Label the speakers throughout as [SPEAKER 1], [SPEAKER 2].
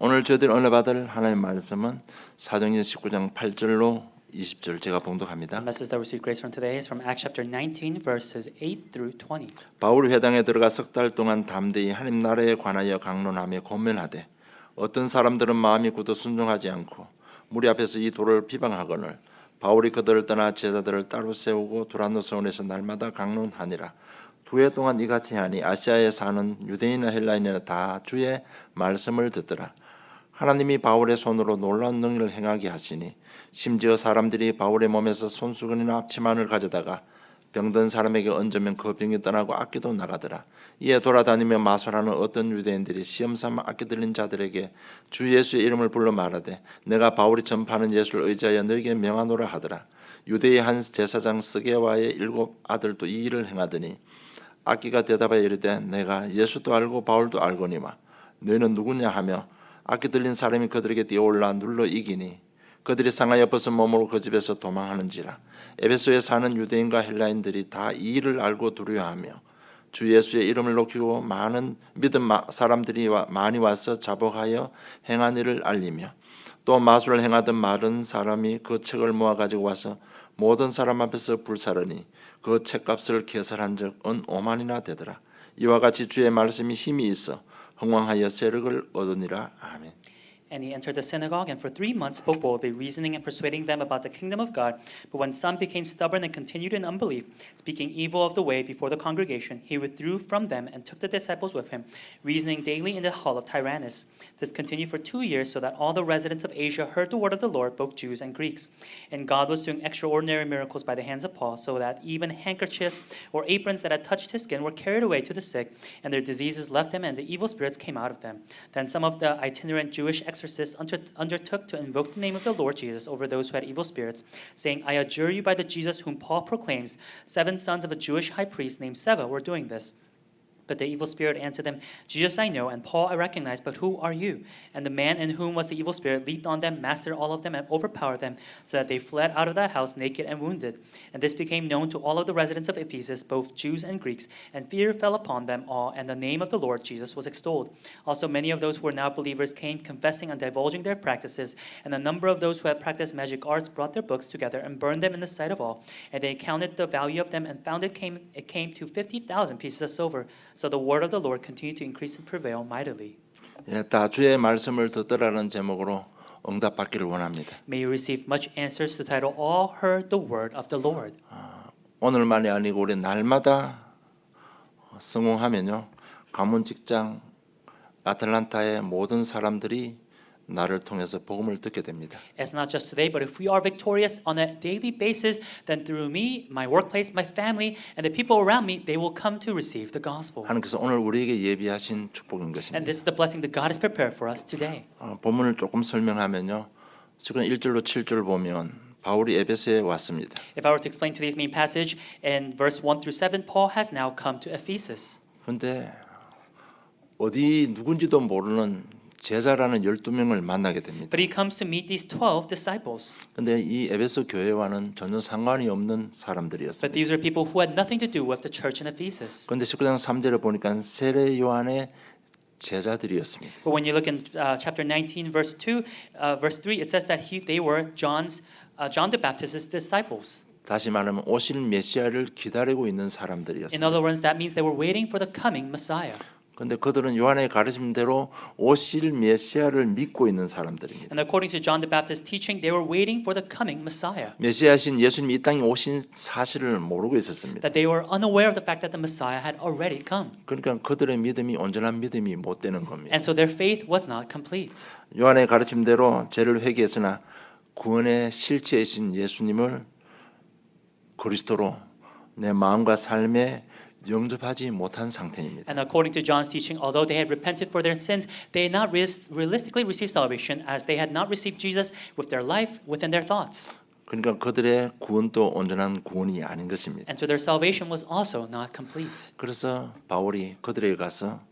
[SPEAKER 1] 오늘 저희들 은혜 받을 하나님의 말씀은 사도행전 19장 8절로 20절 제가 봉독합니다.
[SPEAKER 2] The message that we receive grace from today is from Acts chapter 19 verses 8 through 20.
[SPEAKER 1] 바울이 회당에 들어가 석 달 동안 담대히 하나님 나라에 관하여 강론하며 권면하되 어떤 사람들은 마음이 굳어 순종하지 않고 무리 앞에서 이 도를 비방하거늘 바울이 그들을 떠나 제자들을 따로 세우고 두란노 성원에서 날마다 강론하니라. 2해 동안 이같이 하니 아시아에 사는 유대인이나 헬라인이나 다 주의 말씀을 듣더라. 하나님이 바울의 손으로 놀라운 능력을 행하게 하시니 심지어 사람들이 바울의 몸에서 손수건이나 앞치마를 가져다가 병든 사람에게 얹으면 그 병이 떠나고 악기도 나가더라. 이에 돌아다니며 마술하는 어떤 유대인들이 시험삼아 악기 들린 자들에게 주 예수의 이름을 불러 말하되 내가 바울이 전파하는 예수를 의지하여 너에게 명하노라 하더라. 유대의 한 제사장 스게와의 7 아들도 이 일을 행하더니 악기가 대답하여 이르되 내가 예수도 알고 바울도 알거니와 너희는 누구냐 하며 악기 들린 사람이 그들에게 뛰어올라 눌러 이기니 그들이 상하여 벗은 몸으로 그 집에서 도망하는지라. 에베소에 사는 유대인과 헬라인들이 다 이 일을 알고 두려워하며 주 예수의 이름을 높이고 많은 믿은 사람들이 많이 와서 자복하여 행한 일을 알리며 또 마술을 행하던 많은 사람이 그 책을 모아 가지고 와서 모든 사람 앞에서 불사르니 그 책값을 계산한 적은 5만이나 되더라. 이와 같이 주의 말씀이 힘이 있어 흥왕하여 세력을 얻으니라. 아멘.
[SPEAKER 2] And he entered the synagogue and for 3 months spoke boldly, reasoning and persuading them about the kingdom of God. But when some became stubborn and continued in unbelief, speaking evil of the way before the congregation, he withdrew from them and took the disciples with him, reasoning daily in the hall of Tyrannus. This continued for 2 years, so that all the residents of Asia heard the word of the Lord, both Jews and Greeks. And God was doing extraordinary miracles by the hands of Paul, so that even handkerchiefs or aprons that had touched his skin were carried away to the sick, and their diseases left them, and the evil spirits came out of them. Then some of the itinerant Jewish exorcists undertook to invoke the name of the Lord Jesus over those who had evil spirits, saying, I adjure you by the Jesus whom Paul proclaims, 7 sons of a Jewish high priest named Sceva were doing this. But the evil spirit answered them, Jesus I know, and Paul I recognize, but who are you? And the man in whom was the evil spirit leaped on them, mastered all of them, and overpowered them, so that they fled out of that house naked and wounded. And this became known to all of the residents of Ephesus, both Jews and Greeks, and fear fell upon them all, and the name of the Lord Jesus was extolled. Also many of those who were now believers came, confessing and divulging their practices, and the number of those who had practiced magic arts brought their books together and burned them in the sight of all. And they counted the value of them, and found it came to 50,000 pieces of silver. So the word of the Lord continued to increase and prevail mightily.
[SPEAKER 1] 예, 다 주의 말씀을 듣더라는 제목으로 응답받기를 원합니다.
[SPEAKER 2] May you receive much answers to the title All Heard the Word of the Lord.
[SPEAKER 1] 오늘만이 아니고 우리 날마다 성공하면요, 가문 직장 아틀란타의 모든 사람들이 나를 통해서 복음을 듣게 됩니다.
[SPEAKER 2] It's not just today, but if we are victorious on a daily basis, then through me, my workplace, my family, and the people around me, they will come to receive the gospel.
[SPEAKER 1] 하나님께서 오늘 우리에게 예비하신 축복인 것입니다.
[SPEAKER 2] And this is the blessing that God has prepared for us today.
[SPEAKER 1] 본문을 조금 설명하면요, 지금 1절로 7절 보면 바울이 에베소에 왔습니다.
[SPEAKER 2] If I were to explain today's main passage in verse 1 through 7, Paul has now come to Ephesus.
[SPEAKER 1] 그런데 어디 누군지도 모르는 제자라는 12명을 만나게 됩니다.
[SPEAKER 2] But he comes to meet these 12 disciples.
[SPEAKER 1] 근데 이 에베소 교회와는 전혀 상관이 없는
[SPEAKER 2] But
[SPEAKER 1] 사람들이었습니다.
[SPEAKER 2] these are people who had nothing to do with the church in Ephesus.
[SPEAKER 1] 그런데 19장 3절에 보니까 세례 요한의 제자들이었습니다.
[SPEAKER 2] But when you look in chapter 19, verse 2, verse 3, it says that they were John the Baptist's disciples.
[SPEAKER 1] 다시 말하면 오실 메시아를 기다리고 있는
[SPEAKER 2] In
[SPEAKER 1] 사람들이었습니다.
[SPEAKER 2] other words, that means they were waiting for the coming Messiah.
[SPEAKER 1] 그런데 그들은 요한의 가르침대로 오실 메시아를 믿고 있는 사람들입니다.
[SPEAKER 2] And according to John the Baptist's teaching, they were waiting for the coming Messiah.
[SPEAKER 1] 메시아신 예수님이 이 땅에 오신 사실을 모르고 있었습니다.
[SPEAKER 2] That they were unaware of the fact that the Messiah had already come.
[SPEAKER 1] 그러니까 그들의 믿음이 온전한 믿음이 못 되는 겁니다.
[SPEAKER 2] And so their faith was not complete.
[SPEAKER 1] 요한의 가르침대로 죄를 회개했으나 구원의 실체이신 예수님을 그리스도로 내 마음과 삶에 영접하지 못한 상태입니다.
[SPEAKER 2] And according to John's teaching, although they had repented for their sins, they had not realistically received salvation, as they had not received Jesus with their life within their thoughts.
[SPEAKER 1] 그러니까 그들의 구원도 온전한 구원이 아닌 것입니다.
[SPEAKER 2] And so their salvation was also not complete.
[SPEAKER 1] 그래서 바울이 그들에게 가서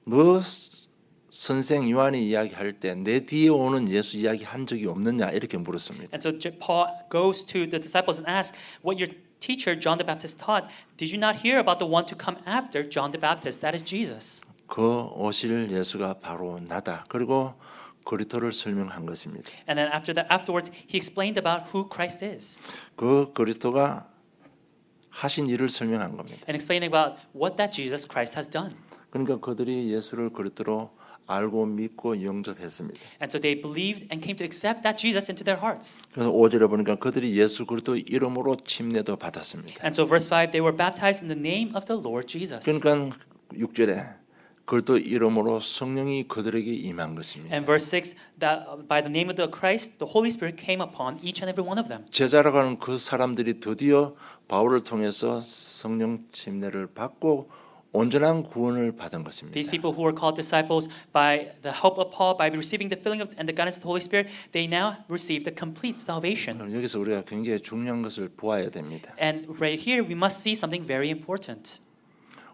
[SPEAKER 1] 너 선생 요한이 이야기할 때 내 뒤에 오는 예수 이야기 한 적이 없느냐 이렇게 물었습니다.
[SPEAKER 2] And so Paul goes to the disciples and asks, what your teacher John the Baptist taught, did you not hear about the one to come after John the Baptist, that is Jesus?
[SPEAKER 1] 그 오실 예수가 바로 나다. 그리고 그리스도를 설명한 것입니다.
[SPEAKER 2] And then afterwards, he explained about who Christ is
[SPEAKER 1] 그 그리스도가 하신 일을 설명한 겁니다.
[SPEAKER 2] and explaining about what that Jesus Christ has done.
[SPEAKER 1] 그러니까 그들이 예수를 그리스도로 알고 믿고 영접했습니다.
[SPEAKER 2] And so they believed and came to accept that Jesus into their hearts.
[SPEAKER 1] 그래서 5절에 보니까 그들이 예수 그리스도 이름으로 침례도 받았습니다.
[SPEAKER 2] And so verse 5, they were baptized in the name of the Lord Jesus.
[SPEAKER 1] 그러니까 6절에 그리스도 이름으로 성령이 그들에게 임한 것입니다.
[SPEAKER 2] And verse 6, that by the name of the Christ, the Holy Spirit came upon each and every one of them.
[SPEAKER 1] 제자라고 하는 그 사람들이 드디어 바울을 통해서 성령 침례를 받고 온전한 구원을 받은 것입니다.
[SPEAKER 2] These people who were called disciples by the help of Paul, by receiving the filling of and the guidance of the Holy Spirit, they now received the complete salvation.
[SPEAKER 1] 여기서 우리가 굉장히 중요한 것을 보아야 됩니다.
[SPEAKER 2] And right here, we must see something very important.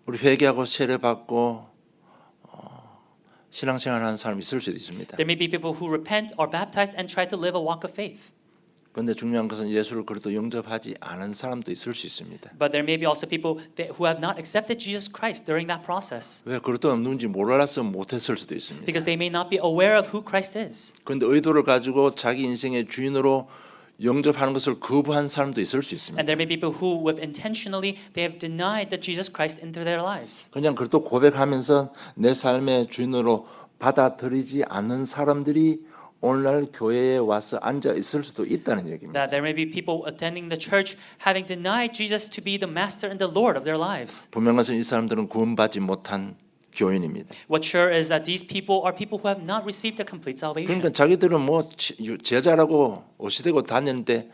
[SPEAKER 1] 우리 회개하고 세례 받고 신앙생활하는 사람이 있을 수도 있습니다.
[SPEAKER 2] There may be people who repent, are baptized, and try to live a walk of faith.
[SPEAKER 1] 그런데 중요한 것은 예수를 그리스도 영접하지 않은 사람도 있을 수 있습니다.
[SPEAKER 2] But there may be also people who have not accepted Jesus Christ during that process
[SPEAKER 1] 왜 그리스도가 누군지 몰라서 못했을 수도 있습니다.
[SPEAKER 2] because they may not be aware of who Christ is.
[SPEAKER 1] 그런데 의도를 가지고 자기 인생의 주인으로 영접하는 것을 거부한 사람도 있을 수 있습니다.
[SPEAKER 2] And there may be people who, with intentionally, they have denied that Jesus Christ into their lives.
[SPEAKER 1] 그냥 그리스도 고백하면서 내 삶의 주인으로 받아들이지 않는 사람들이 오늘날 교회에 와서 앉아 있을 수도 있다는 얘기입니다.
[SPEAKER 2] That there may be people attending the church having denied Jesus to be the master and the Lord of their lives.
[SPEAKER 1] 분명한 것은 이 사람들은 구원받지 못한 교인입니다.
[SPEAKER 2] What's sure is that these people are people who have not received a complete salvation.
[SPEAKER 1] 그러니까 자기들은 뭐 제자라고 어시되고 다녔는데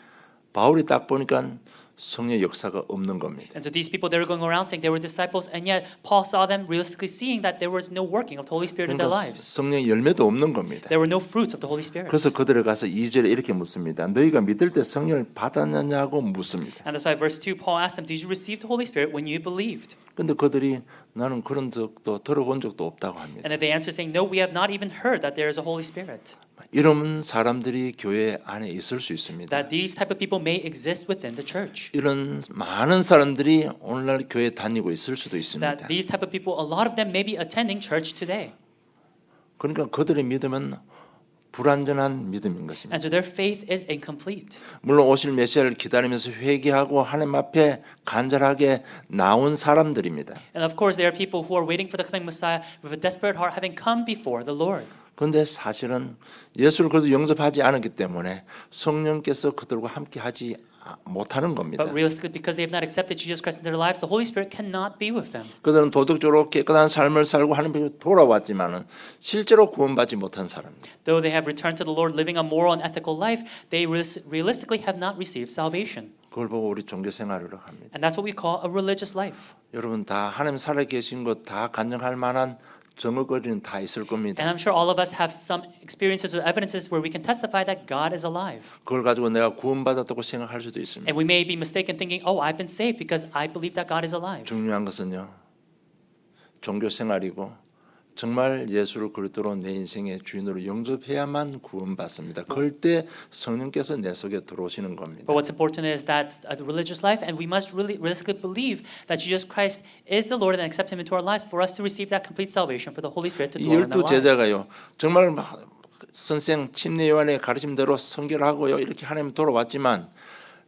[SPEAKER 1] 바울이 딱 보니까 성령의 역사가 없는 겁니다.
[SPEAKER 2] And so these people, they were going around saying they were disciples, and yet Paul saw them realistically seeing that there was no working of the Holy Spirit in their
[SPEAKER 1] 그러니까
[SPEAKER 2] lives.
[SPEAKER 1] 성령의 열매도 없는 겁니다.
[SPEAKER 2] There were no fruits of the Holy Spirit.
[SPEAKER 1] 그래서 그들에 가서 2절에 이렇게 묻습니다. 너희가 믿을 때 성령을 받았느냐고 묻습니다.
[SPEAKER 2] And that's why verse 2, Paul asked them, did you receive the Holy Spirit when you believed?
[SPEAKER 1] 근데 그들이 나는 그런 적도 들어본 적도 없다고 합니다.
[SPEAKER 2] And then they answered saying, no, we have not even heard that there is a Holy Spirit.
[SPEAKER 1] 이런 사람들이 교회 안에 있을 수 있습니다.
[SPEAKER 2] That these type of people may exist within the church.
[SPEAKER 1] 이런 많은 사람들이 오늘날 교회 다니고 있을 수도 있습니다.
[SPEAKER 2] That these type of people, a lot of them may be attending church today.
[SPEAKER 1] 그러니까 그들의 믿음은 불완전한 믿음인 것입니다.
[SPEAKER 2] And so their faith is incomplete.
[SPEAKER 1] 물론 오실 메시아를 기다리면서 회개하고 하나님 앞에 간절하게 나온 사람들입니다.
[SPEAKER 2] And of course, there are people who are waiting for the coming Messiah with a desperate heart, having come before the Lord.
[SPEAKER 1] 그런데 사실은 예수를 그래도 영접하지 않았기 때문에 성령께서 그들과 함께 하지 못하는 겁니다.
[SPEAKER 2] But realistically, because they have not accepted Jesus Christ into their lives, the Holy Spirit cannot be with them.
[SPEAKER 1] 그들은 도덕적으로 깨끗한 삶을 살고 하나님께 돌아왔지만은 실제로 구원받지 못한 사람입니다.
[SPEAKER 2] Though they have returned to the Lord, living a moral and ethical life, they realistically have not received salvation.
[SPEAKER 1] 그걸 보고 우리 종교 생활을 합니다.
[SPEAKER 2] And that's what we call a religious life.
[SPEAKER 1] 여러분 다 하나님 살아 계신 것 다 간증할 만한 증거거리는 다 있을 겁니다.
[SPEAKER 2] And I'm sure all of us have some experiences or evidences where we can testify that God is alive.
[SPEAKER 1] 그걸 가지고 내가 구원받았다고 생각할 수도 있습니다.
[SPEAKER 2] And we may be mistaken thinking, oh, I've been saved because I believe that God is alive.
[SPEAKER 1] 중요한 것은요. 종교 생활이고 정말 예수를 그리스도로 내 인생의 주인으로 영접해야만 구원받습니다. 그럴 때 성령께서 내 속에 들어오시는 겁니다.
[SPEAKER 2] But what's important is that a religious life, and we must really realistically believe that Jesus Christ is the Lord and accept Him into our lives for us to receive that complete salvation, for the Holy Spirit to
[SPEAKER 1] 이
[SPEAKER 2] dwell in our
[SPEAKER 1] 12
[SPEAKER 2] lives.
[SPEAKER 1] 제자가요. 정말 선생 침례 요한의 가르침대로 선결하고요. 이렇게 하나님 돌아왔지만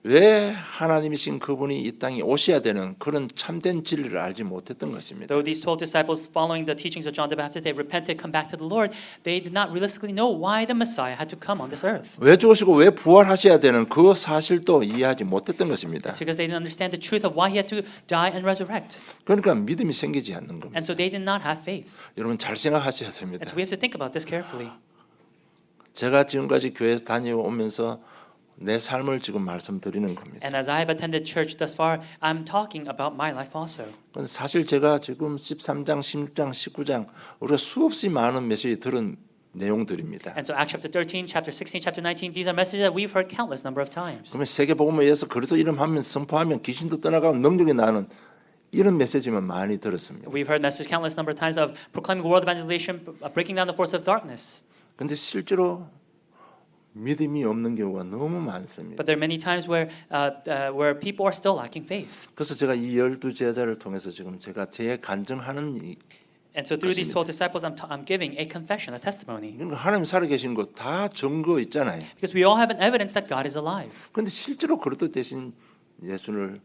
[SPEAKER 1] 왜 하나님이신 그분이 이 땅에 오셔야 되는 그런 참된 진리를 알지 못했던 것입니다.
[SPEAKER 2] Though these 12 disciples, following the teachings of John the Baptist, they repented, come back to the Lord, they did not realistically know why the Messiah had to come on this earth.
[SPEAKER 1] 왜 죽으시고 왜 부활하셔야 되는 그 사실도 이해하지 못했던 것입니다.
[SPEAKER 2] It's because they didn't understand the truth of why He had to die and resurrect.
[SPEAKER 1] 그러니까 믿음이 생기지 않는 겁니다.
[SPEAKER 2] And so they did not have faith.
[SPEAKER 1] 여러분 잘 생각하셔야 됩니다.
[SPEAKER 2] And so we have to think about this carefully.
[SPEAKER 1] 제가 지금까지 교회 다녀오면서 내 삶을 지금 말씀드리는 겁니다.
[SPEAKER 2] And as I have attended church thus far, I'm talking about my life also.
[SPEAKER 1] 사실 제가 지금 13장, 16장, 19장 우리가 수없이 많은 메시지 들은 내용들입니다.
[SPEAKER 2] And so Acts chapter 13, chapter 16, chapter 19, these are messages that we've heard countless number of times.
[SPEAKER 1] 그러면 세계복음에 의해서 그리스도 이름 하면 선포하면 귀신도 떠나가고 능력이 나는 이런 메시지만 많이 들었습니다.
[SPEAKER 2] We've heard messages countless number of times of proclaiming world evangelization, breaking down the force of darkness.
[SPEAKER 1] 근데 실제로 믿음이 없는 경우가 너무 많습니다.
[SPEAKER 2] But there are many times where people are still lacking faith.
[SPEAKER 1] 그래서 제가 이 12 제자를 통해서 지금 제가 제 간증하는
[SPEAKER 2] And so through these
[SPEAKER 1] 것입니다.
[SPEAKER 2] 12 disciples, I'm giving a confession, a testimony.
[SPEAKER 1] 그러니까 하나님 살아계신 거 다 증거 있잖아요.
[SPEAKER 2] Because we all have an evidence that God is alive.
[SPEAKER 1] 그런데 실제로 그리스도 대신 예수를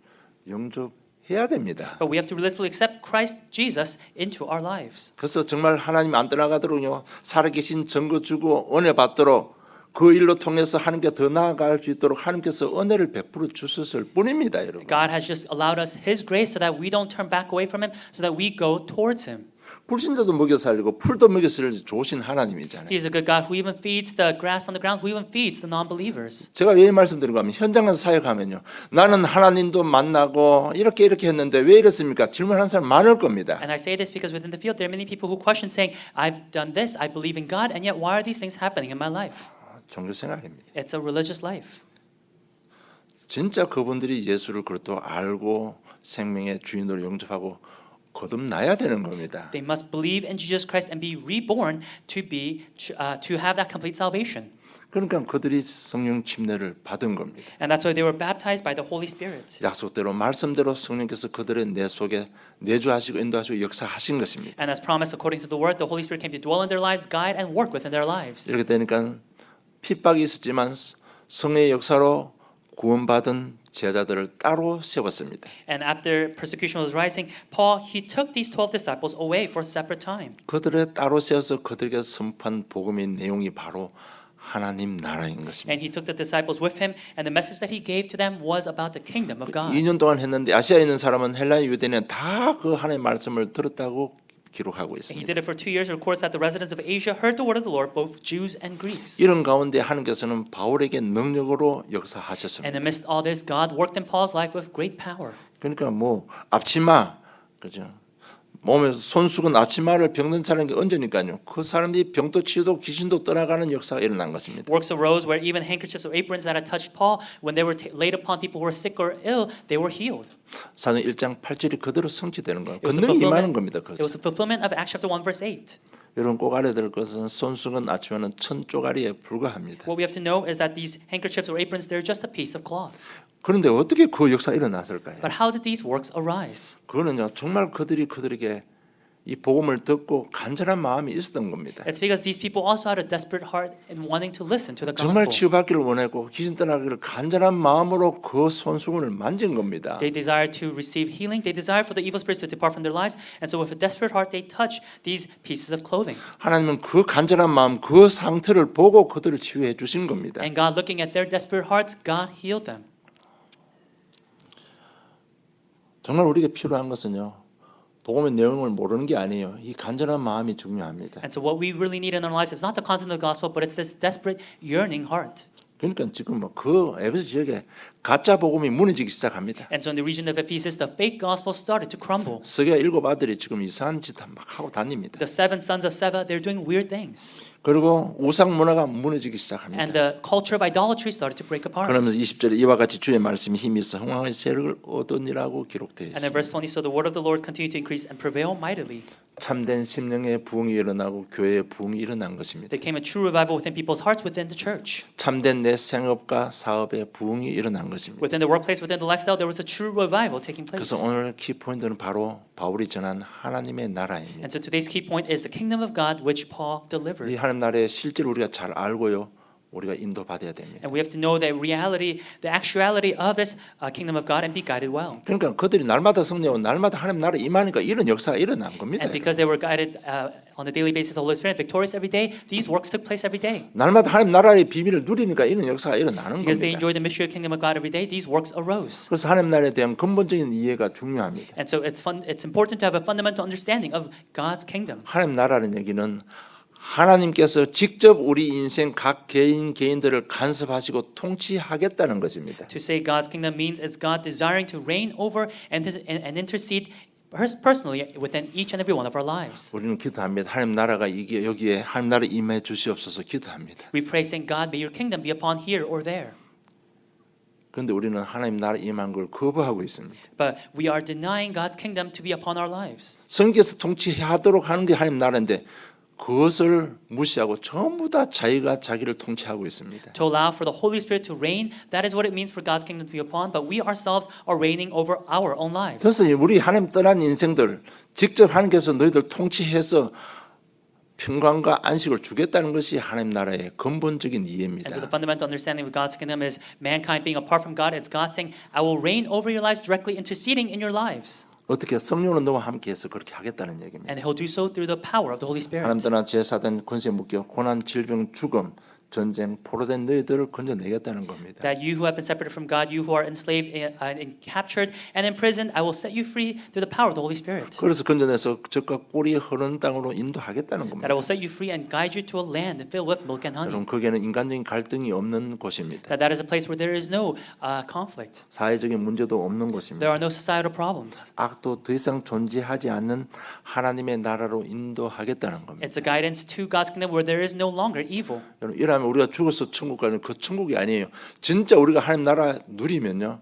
[SPEAKER 1] 영접해야 됩니다.
[SPEAKER 2] But we have to realistically accept Christ Jesus into our lives.
[SPEAKER 1] 그래서 정말 하나님 안 떠나가도록요 살아계신 증거 주고 은혜 받도록 그 일로 통해서 하나님께 더 나아갈 수 있도록 하나님께서 은혜를 베풀어 주셨을 뿐입니다, 여러분.
[SPEAKER 2] God has just allowed us His grace so that we don't turn back away from Him, so that we go towards Him.
[SPEAKER 1] 불신자도 먹여 살리고 풀도 먹여 살리지 좋으신 하나님이잖아요.
[SPEAKER 2] He is a good God who even feeds the grass on the ground, who even feeds the non-believers.
[SPEAKER 1] 제가 왜 말씀드리는가 하면 현장 가서 사역하면요. 나는 하나님도 만나고 이렇게 했는데 왜 이랬습니까? 질문하는 사람 많을 겁니다.
[SPEAKER 2] And I say this because within the field there are many people who question saying, I've done this, I believe in God, and yet why are these things happening in my life?
[SPEAKER 1] 종교 생활입니다.
[SPEAKER 2] It's a religious life.
[SPEAKER 1] 진짜 그분들이 예수를 그것도 알고 생명의 주인으로 영접하고 거듭나야 되는 겁니다.
[SPEAKER 2] They must believe in Jesus Christ and be reborn to have that complete salvation.
[SPEAKER 1] 그러니까 그들이 성령 침례를 받은 겁니다.
[SPEAKER 2] And that's why they were baptized by the Holy Spirit.
[SPEAKER 1] 약속대로 말씀대로 성령께서 그들의 내 속에 내주하시고 인도하시고 역사하신 것입니다.
[SPEAKER 2] And as promised according to the word, the Holy Spirit came to dwell in their lives, guide and work within their lives.
[SPEAKER 1] 이렇게 되니까 핍박이 있었지만 성령의 역사로 구원받은 제자들을 따로 세웠습니다.
[SPEAKER 2] And after persecution was rising, Paul, he took these 12 disciples away for separate time.
[SPEAKER 1] 그들을 따로 세워서 그들에게 선포한 복음의 내용이 바로 하나님 나라인 것입니다.
[SPEAKER 2] And he took the disciples with him, and the message that he gave to them was about the kingdom of God.
[SPEAKER 1] 2년 동안 했는데 아시아에 있는 사람은 헬라 유대인은 다 그 하나님의 말씀을 들었다고 기록하고
[SPEAKER 2] He
[SPEAKER 1] 있습니다.
[SPEAKER 2] did it for 2 years. It records that the residents of Asia heard the word of the Lord, both Jews and Greeks.
[SPEAKER 1] 이런 가운데 하나님께서는 바울에게 능력으로
[SPEAKER 2] And
[SPEAKER 1] 역사하셨습니다.
[SPEAKER 2] amidst all this, God worked in Paul's life with great power.
[SPEAKER 1] 그러니까 뭐 앞치마 그죠? 몸에 손수건 앞치마를 병든 사람이 얹으니까요. 그 사람이 병도 치유도 귀신도 떠나가는 역사가 일어난 것입니다.
[SPEAKER 2] Works arose where even handkerchiefs or aprons that had touched Paul, when they were laid upon people who were sick or ill, they were healed.
[SPEAKER 1] 사도행 1장 8절이 그대로 성취되는 거예요.
[SPEAKER 2] It was
[SPEAKER 1] 그
[SPEAKER 2] the
[SPEAKER 1] 능이 임하는
[SPEAKER 2] fulfillment,
[SPEAKER 1] 겁니다.
[SPEAKER 2] it was the fulfillment of Acts chapter 1 verse 8.
[SPEAKER 1] 여러분 꼭 알아야 될 것은 손수건 앞치마는 천 쪼가리에 불과합니다.
[SPEAKER 2] What we have to know is that these handkerchiefs or aprons, they're just a piece of cloth.
[SPEAKER 1] 그런데 어떻게 그 역사가 일어났을까요?
[SPEAKER 2] But how did these works arise?
[SPEAKER 1] 그거는요 정말 그들에게 이 복음을 듣고 간절한 마음이 있었던 겁니다.
[SPEAKER 2] It's because these people also had a desperate heart in wanting to listen to the
[SPEAKER 1] 정말
[SPEAKER 2] gospel.
[SPEAKER 1] 치유받기를 원하고 귀신 떠나기를 간절한 마음으로 그 손수건을 만진 겁니다.
[SPEAKER 2] They desired to receive healing. They desired for the evil spirits to depart from their lives. And so with a desperate heart, they touch these pieces of clothing.
[SPEAKER 1] 하나님은 그 간절한 마음, 그 상태를 보고 그들을 치유해 주신 겁니다.
[SPEAKER 2] And God, looking at their desperate hearts, God healed them.
[SPEAKER 1] 정말 우리에게 필요한 것은요. 복음의 내용을 모르는 게 아니에요. 이 간절한 마음이 중요합니다.
[SPEAKER 2] And so what we really need in our lives is not the content of the gospel, but it's this desperate, yearning heart.
[SPEAKER 1] 그러니까 지금 뭐 그 에베소 지역에 가짜 복음이 무너지기 시작합니다.
[SPEAKER 2] And so in the region of Ephesus, the fake gospel started to crumble.
[SPEAKER 1] 서기가 7 아들이 지금 이상한 짓 막 하고 다닙니다.
[SPEAKER 2] The 7 sons of Sceva, they're doing weird things.
[SPEAKER 1] 그리고 우상 문화가 무너지기
[SPEAKER 2] And
[SPEAKER 1] 시작합니다.
[SPEAKER 2] the culture of idolatry started to break apart.
[SPEAKER 1] 그러면서 20절에 이와 같이 주의 말씀이 힘이 있어 흥왕의 세력을 얻으니라고 기록되어
[SPEAKER 2] And in verse
[SPEAKER 1] 있습니다.
[SPEAKER 2] 20, so the word of the Lord continued to increase and prevail mightily.
[SPEAKER 1] 참된 심령의 부흥이 일어나고 교회의 부흥이 일어난 것입니다.
[SPEAKER 2] There came a true revival within people's hearts within the church.
[SPEAKER 1] 참된 내 생업과 사업의 부흥이 일어난 것입니다.
[SPEAKER 2] Within the workplace, within the lifestyle, there was a true revival taking place.
[SPEAKER 1] 그래서 오늘 키포인트는 바로 바울이 전한 하나님의 나라입니다.
[SPEAKER 2] And so today's key point is the kingdom of God, which Paul
[SPEAKER 1] 이
[SPEAKER 2] delivered.
[SPEAKER 1] 하나님 나라의 실제로 우리가 잘 알고요. 우리가 인도받아야 됩니다.
[SPEAKER 2] And we have to know the reality, the actuality of this kingdom of God and be guided well.
[SPEAKER 1] 그러니까 그들이 날마다 성령하고 날마다 하나님 나라 임하니까 이런 역사가 일어난 겁니다.
[SPEAKER 2] And because they were guided on a daily basis of the Holy Spirit, victorious every day, these works took place every day.
[SPEAKER 1] 날마다 하나님 나라의 비밀을 누리니까 이런 역사가 일어나는
[SPEAKER 2] Because they
[SPEAKER 1] 겁니다.
[SPEAKER 2] enjoyed the mystery of the kingdom of God every day, these works arose.
[SPEAKER 1] 그래서 하나님 나라에 대한 근본적인 이해가 중요합니다.
[SPEAKER 2] And so it's important to have a fundamental understanding of God's kingdom.
[SPEAKER 1] 하나님 나라는 얘기는 하나님께서 직접 우리 인생 각 개인들을 간섭하시고 통치하겠다는 것입니다.
[SPEAKER 2] To say God's kingdom means it's God desiring to reign over and intercede personally within each and every one of our lives.
[SPEAKER 1] 우리는 기도합니다. 하나님 나라가 이게 여기에 하나님 나라 임해 주시옵소서 기도합니다.
[SPEAKER 2] We pray saying, God, may your kingdom be upon here or there.
[SPEAKER 1] 그런데 우리는 하나님 나라 임한 걸 거부하고 있습니다.
[SPEAKER 2] But we are denying God's kingdom to be upon our lives.
[SPEAKER 1] 성경에서 통치하도록 하는 게 하나님 나라인데 그것을 무시하고 전부 다 자기가 자기를 통치하고 있습니다.
[SPEAKER 2] To allow for the Holy Spirit to reign, that is what it means for God's kingdom to be upon, but we ourselves are reigning over our own lives.
[SPEAKER 1] 그래서 우리 하나님 떠난 인생들 직접 하나님께서 너희들 통치해서 평강과 안식을 주겠다는 것이 하나님 나라의 근본적인 이해입니다.
[SPEAKER 2] And so the fundamental understanding of God's kingdom is mankind being apart from God. It's God saying, I will reign over your lives, directly interceding in your lives.
[SPEAKER 1] 어떻게 성령으로 너와 함께해서 그렇게 하겠다는 얘기입니다.
[SPEAKER 2] And he'll do so through the power of the Holy Spirit.
[SPEAKER 1] 하나님 떠나 제사된 권세 묶여 고난, 질병, 죽음, 전쟁, 포로된 너희들을 건져내겠다는 겁니다.
[SPEAKER 2] That you who have been separated from God, you who are enslaved and captured and imprisoned, I will set you free through the power of the Holy Spirit.
[SPEAKER 1] 그래서 건져내서 젖과 꿀이 흐르는 땅으로 인도하겠다는
[SPEAKER 2] That
[SPEAKER 1] 겁니다.
[SPEAKER 2] I will set you free and guide you to a land filled with milk and honey.
[SPEAKER 1] 여러분 거기에는 인간적인 갈등이 없는 곳입니다.
[SPEAKER 2] That is a place where there is no conflict.
[SPEAKER 1] 사회적인 문제도 없는
[SPEAKER 2] There
[SPEAKER 1] 곳입니다.
[SPEAKER 2] are no societal problems.
[SPEAKER 1] 악도 더 이상 존재하지 않는 하나님의 나라로 인도하겠다는 겁니다.
[SPEAKER 2] It's a guidance to God's kingdom where there is no longer evil.
[SPEAKER 1] 여러분 이러면 우리가 죽어서 천국 가는 그 천국이 아니에요. 진짜 우리가 하나님 나라 누리면요.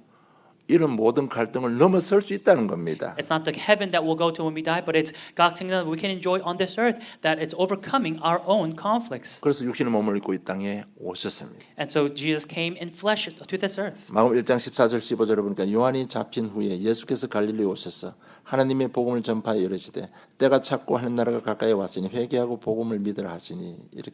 [SPEAKER 1] 이런 모든 갈등을 넘어설 수 있다는 겁니다.
[SPEAKER 2] It's not the heaven that we'll go to when we die, but it's God's kingdom that we can enjoy on this earth, that it's overcoming our own conflicts.
[SPEAKER 1] 그래서 육신의 몸을 입고 이 땅에 오셨습니다.
[SPEAKER 2] And so Jesus came in flesh to this earth.
[SPEAKER 1] 마가복음 1장 14절 15절에 보니까 요한이 잡힌 후에 예수께서 갈릴리에 오셔서 하나님의 복음을 전파하여 이르시되 때가 찼고 하는 나라가 가까이 왔으니 회개하고 복음을 믿으라 하시니 이렇게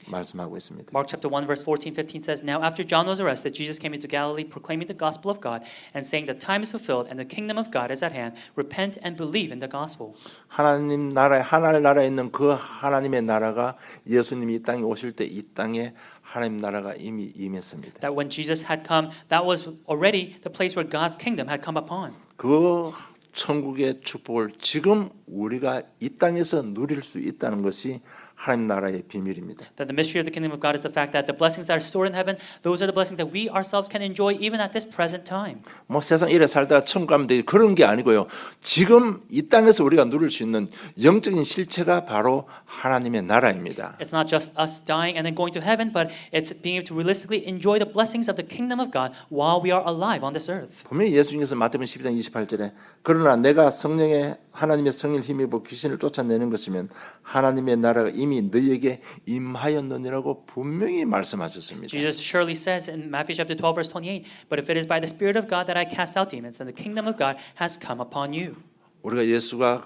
[SPEAKER 1] 말씀하고 있습니다.
[SPEAKER 2] Mark chapter 1 verse 14, 15 says, Now after John was arrested, Jesus came into Galilee proclaiming the gospel of God and saying the time is fulfilled and the kingdom of God is at hand. Repent and believe in the gospel.
[SPEAKER 1] 하나님 나라에 하나님 나라에 있는 그 하나님의 나라가 예수님이 이 땅에 오실 때 이 땅에 하나님 나라가 이미 임했습니다.
[SPEAKER 2] That when Jesus had come, that was already the place where God's kingdom had come upon.
[SPEAKER 1] 그 천국의 축복을 지금 우리가 이 땅에서 누릴 수 있다는 것이 하나님 나라의 비밀입니다.
[SPEAKER 2] That the mystery of the kingdom of God is the fact that the blessings that are stored in heaven, those are the blessings that we ourselves can enjoy even at this present time.
[SPEAKER 1] 뭐 세상 이래 살다가 천국 가면 되지 그런 게 아니고요. 지금 이 땅에서 우리가 누릴 수 있는 영적인 실체가 바로 하나님의 나라입니다.
[SPEAKER 2] It's not just us dying and then going to heaven, but it's being able to realistically enjoy the blessings of the kingdom of God while we are alive on this earth.
[SPEAKER 1] 분명히 예수님께서 마태복음 12장 28절에 그러나 내가 성령의 하나님의 성령을 힘입어 귀신을 쫓아내는 것이면 하나님의 나라가 이미 너희에게 임하였느니라고 분명히 말씀하셨습니다.
[SPEAKER 2] Jesus surely says in Matthew chapter 12 verse 28, But if it is by the Spirit of God that I cast out demons, then the kingdom of God has come upon you.
[SPEAKER 1] 우리가 예수가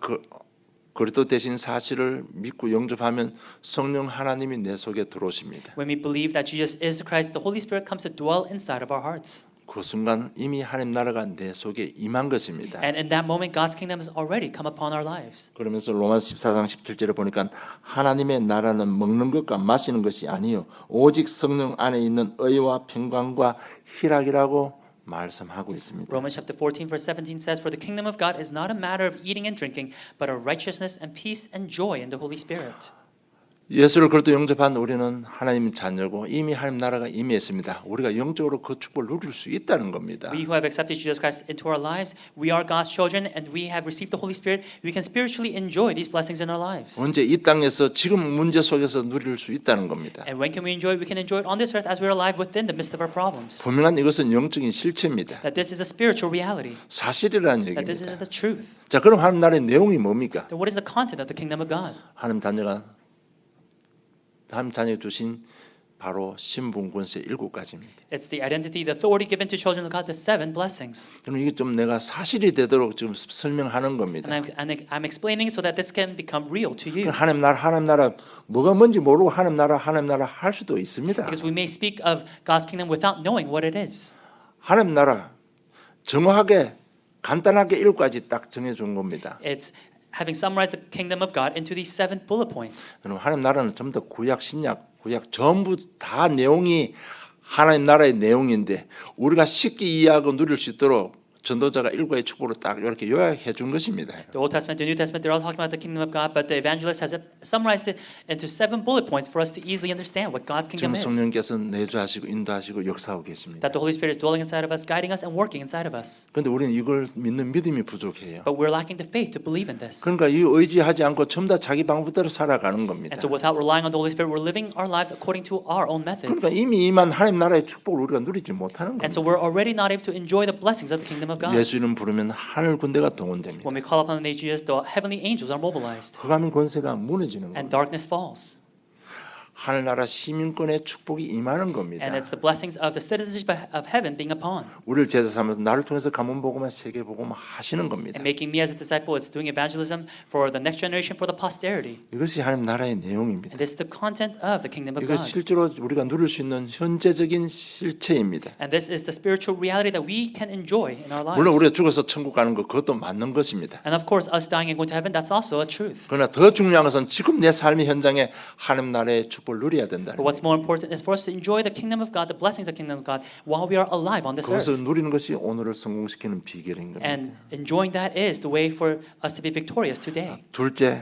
[SPEAKER 1] 그리스도 되신 사실을 믿고 영접하면 성령 하나님이 내 속에 들어오십니다.
[SPEAKER 2] When we believe that Jesus is the Christ, the Holy Spirit comes to dwell inside of our hearts.
[SPEAKER 1] 그 순간 이미 하나님 나라가 내 속에 임한 것입니다.
[SPEAKER 2] And in that moment, God's kingdom has already come upon our lives.
[SPEAKER 1] 그러면서 로마서 14장 17절에 보니까 하나님의 나라는 먹는 것과 마시는 것이 아니요 오직 성령 안에 있는 의와 평강과 희락이라고 말씀하고 있습니다.
[SPEAKER 2] Romans chapter 14 verse 17 says, For the kingdom of God is not a matter of eating and drinking, but of righteousness and peace and joy in the Holy Spirit.
[SPEAKER 1] 예수를 그리스도 영접한 우리는 하나님 자녀고 이미 하나님 나라가 임했습니다. 우리가 영적으로 그 축복을 누릴 수 있다는 겁니다.
[SPEAKER 2] We who have accepted Jesus Christ into our lives, we are God's children and we have received the Holy Spirit. We can spiritually enjoy these blessings in our lives.
[SPEAKER 1] 언제 이 땅에서 지금 문제 속에서 누릴 수 있다는 겁니다.
[SPEAKER 2] And when can we enjoy it? We can enjoy it on this earth as we are alive within the midst of our problems.
[SPEAKER 1] 분명한 이것은 영적인 실체입니다.
[SPEAKER 2] That this is a spiritual reality.
[SPEAKER 1] 사실이라는
[SPEAKER 2] That this
[SPEAKER 1] 얘기입니다.
[SPEAKER 2] is the truth.
[SPEAKER 1] 자, 그럼 하나님 나라의 내용이 뭡니까?
[SPEAKER 2] Then what is the content of the kingdom of God?
[SPEAKER 1] 하나님 자녀 주신 바로 신분 권세 7가지입니다.
[SPEAKER 2] It's the identity, the authority given to children of God, the 7 blessings.
[SPEAKER 1] 그럼 이게 좀 내가 사실이 되도록 지금 설명하는 겁니다.
[SPEAKER 2] And I'm explaining so that this can become real to you.
[SPEAKER 1] 하나님 나라 뭐가 뭔지 모르고 하나님 나라 할 수도 있습니다.
[SPEAKER 2] Because we may speak of God's kingdom without knowing what it is.
[SPEAKER 1] 하나님 나라 정확하게 간단하게 7가지 딱 정해 준 겁니다.
[SPEAKER 2] It's having summarized the kingdom of God into these 7 bullet points.
[SPEAKER 1] 그럼 하나님 나라는 좀 더 구약 신약 전부 다 내용이 하나님 나라의 내용인데 우리가 쉽게 이해하고 누릴 수 있도록 전도자가 7가지 축복으로 딱 이렇게 요약해 준 것입니다.
[SPEAKER 2] The Old Testament, the New Testament, they're all talking about the kingdom of God, but the evangelist has summarized it into 7 bullet points for us to easily understand what God's
[SPEAKER 1] 지금
[SPEAKER 2] kingdom is.
[SPEAKER 1] 성령께서 내주하시고 인도하시고 역사하고 계십니다.
[SPEAKER 2] That the Holy Spirit is dwelling inside of us, guiding us, and working inside of us.
[SPEAKER 1] 그런데 우리는 이걸 믿는 믿음이 부족해요.
[SPEAKER 2] But we're lacking the faith to believe in this.
[SPEAKER 1] 그러니까 이 의지하지 않고 전부 다 자기 방법대로 살아가는 겁니다.
[SPEAKER 2] And so without relying on the Holy Spirit, we're living our lives according to our own methods.
[SPEAKER 1] 그러니까 이미 임한 하나님 나라의 축복을 우리가 누리지 못하는
[SPEAKER 2] And
[SPEAKER 1] 겁니다.
[SPEAKER 2] so we're already not able to enjoy the blessings of the kingdom of of God.
[SPEAKER 1] 예수 이름 부르면 하늘 군대가 동원됩니다.
[SPEAKER 2] When we call upon the name of Jesus, the heavenly angels are mobilized
[SPEAKER 1] 흑암의 권세가 무너지는
[SPEAKER 2] and
[SPEAKER 1] 겁니다.
[SPEAKER 2] darkness falls.
[SPEAKER 1] 하늘나라 시민권의 축복이 임하는 겁니다.
[SPEAKER 2] And it's the blessings of the citizenship of heaven being upon.
[SPEAKER 1] 우리를 제자 삼아서 나를 통해서 가문 복음화 세계 복음화 하시는 겁니다.
[SPEAKER 2] And making me as a disciple, it's doing evangelism for the next generation, for the posterity.
[SPEAKER 1] 이것이 하나님 나라의 내용입니다.
[SPEAKER 2] And this is the content of the kingdom of
[SPEAKER 1] 이것
[SPEAKER 2] God.
[SPEAKER 1] 실제로 우리가 누릴 수 있는 현재적인 실체입니다.
[SPEAKER 2] And this is the spiritual reality that we can enjoy in our
[SPEAKER 1] 물론
[SPEAKER 2] lives.
[SPEAKER 1] 우리가 죽어서 천국 가는 것 그것도 맞는 것입니다.
[SPEAKER 2] And of course, us dying and going to heaven, that's also a truth.
[SPEAKER 1] 그러나 더 중요한 것은 지금 내 삶의 현장에 하나님 나라의 축복을 누려야 된다.
[SPEAKER 2] But what's more important is for us to enjoy the kingdom of God, the blessings of the kingdom of God, while we are alive on this earth.
[SPEAKER 1] 그것을 누리는 것이 오늘을 성공시키는 비결인 겁니다.
[SPEAKER 2] And enjoying that is the way for us to be victorious today.
[SPEAKER 1] 둘째,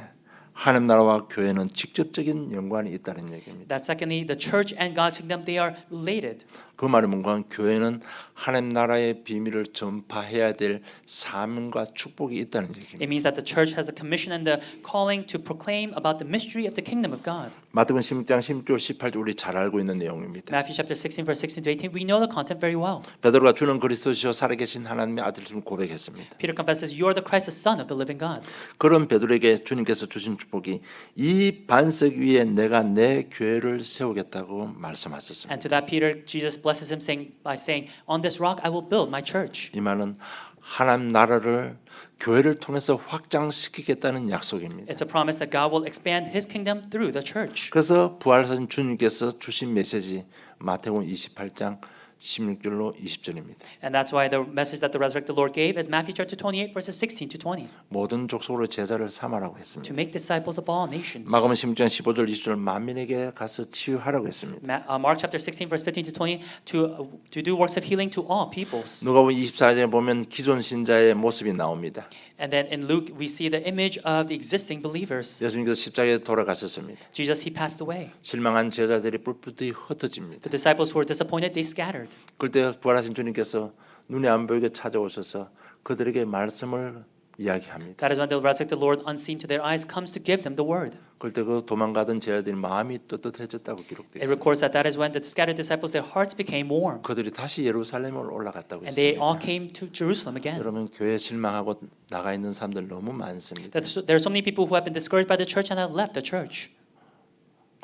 [SPEAKER 1] 하나님 나라와 교회는 직접적인 연관이 있다는 얘기입니다.
[SPEAKER 2] That secondly, the church and God's kingdom, they are related.
[SPEAKER 1] 그 말은 뭔가 교회는 하나님 나라의 비밀을 전파해야 될 사명과 축복이 있다는 얘기입니다.
[SPEAKER 2] It means that the church has a commission and the calling to proclaim about the mystery of the kingdom of God.
[SPEAKER 1] 마태복음 16장 16절 18절 우리 잘 알고 있는 내용입니다.
[SPEAKER 2] Matthew chapter 16 verse 16 to 18, we know the content very well.
[SPEAKER 1] 베드로가 주는 그리스도시요 살아계신 하나님의 아들임을 고백했습니다.
[SPEAKER 2] Peter confesses, "You are the Christ, the Son of the living God."
[SPEAKER 1] 그런 베드로에게 주님께서 주신 축복이 이 반석 위에 내가 내 교회를 세우겠다고 말씀하셨습니다.
[SPEAKER 2] And to that Peter, Jesus blesses him by saying, "On this rock I will build my church."
[SPEAKER 1] 이 말은 하나님 나라를 교회를 통해서 확장시키겠다는 약속입니다.
[SPEAKER 2] It's a promise that God will expand His kingdom through the church.
[SPEAKER 1] 그래서 부활하신 주님께서 주신 메시지 마태복음 28장 16절로 20절입니다.
[SPEAKER 2] And that's why the message that the resurrected Lord gave is Matthew chapter 28 verses 16 to 20.
[SPEAKER 1] 모든 족속으로 제자를 삼으라고
[SPEAKER 2] To
[SPEAKER 1] 했습니다.
[SPEAKER 2] make disciples of all nations.
[SPEAKER 1] 마가복음 16장 15절 20절 만민에게 가서 치유하라고 했습니다.
[SPEAKER 2] Mark chapter 16 verse 15 to 20 to do works of healing to all peoples.
[SPEAKER 1] 누가복음 24장에 보면 기존 신자의 모습이 나옵니다.
[SPEAKER 2] And then in Luke we see the image of the existing believers.
[SPEAKER 1] 예수님께서 십자가에 돌아가셨습니다.
[SPEAKER 2] Jesus, He passed away.
[SPEAKER 1] 실망한 제자들이 뿔뿔이 흩어집니다.
[SPEAKER 2] The disciples who were disappointed, they scattered.
[SPEAKER 1] 그때 부활하신 주님께서 눈에 안 보이게 찾아오셔서 그들에게 말씀을 이야기합니다.
[SPEAKER 2] That is when the resurrected Lord, unseen to their eyes, comes to give them the word.
[SPEAKER 1] 그때 그 도망가던 제자들이 마음이 떳떳해졌다고
[SPEAKER 2] It
[SPEAKER 1] 기록되어 있습니다.
[SPEAKER 2] records that is when the scattered disciples, their hearts became warm.
[SPEAKER 1] 그들이 다시 예루살렘으로 올라갔다고
[SPEAKER 2] And they all
[SPEAKER 1] 했습니다.
[SPEAKER 2] came to Jerusalem again.
[SPEAKER 1] 여러분 교회 실망하고 나가 있는 사람들 너무 많습니다.
[SPEAKER 2] There are so many people who have been discouraged by the church and have left the church.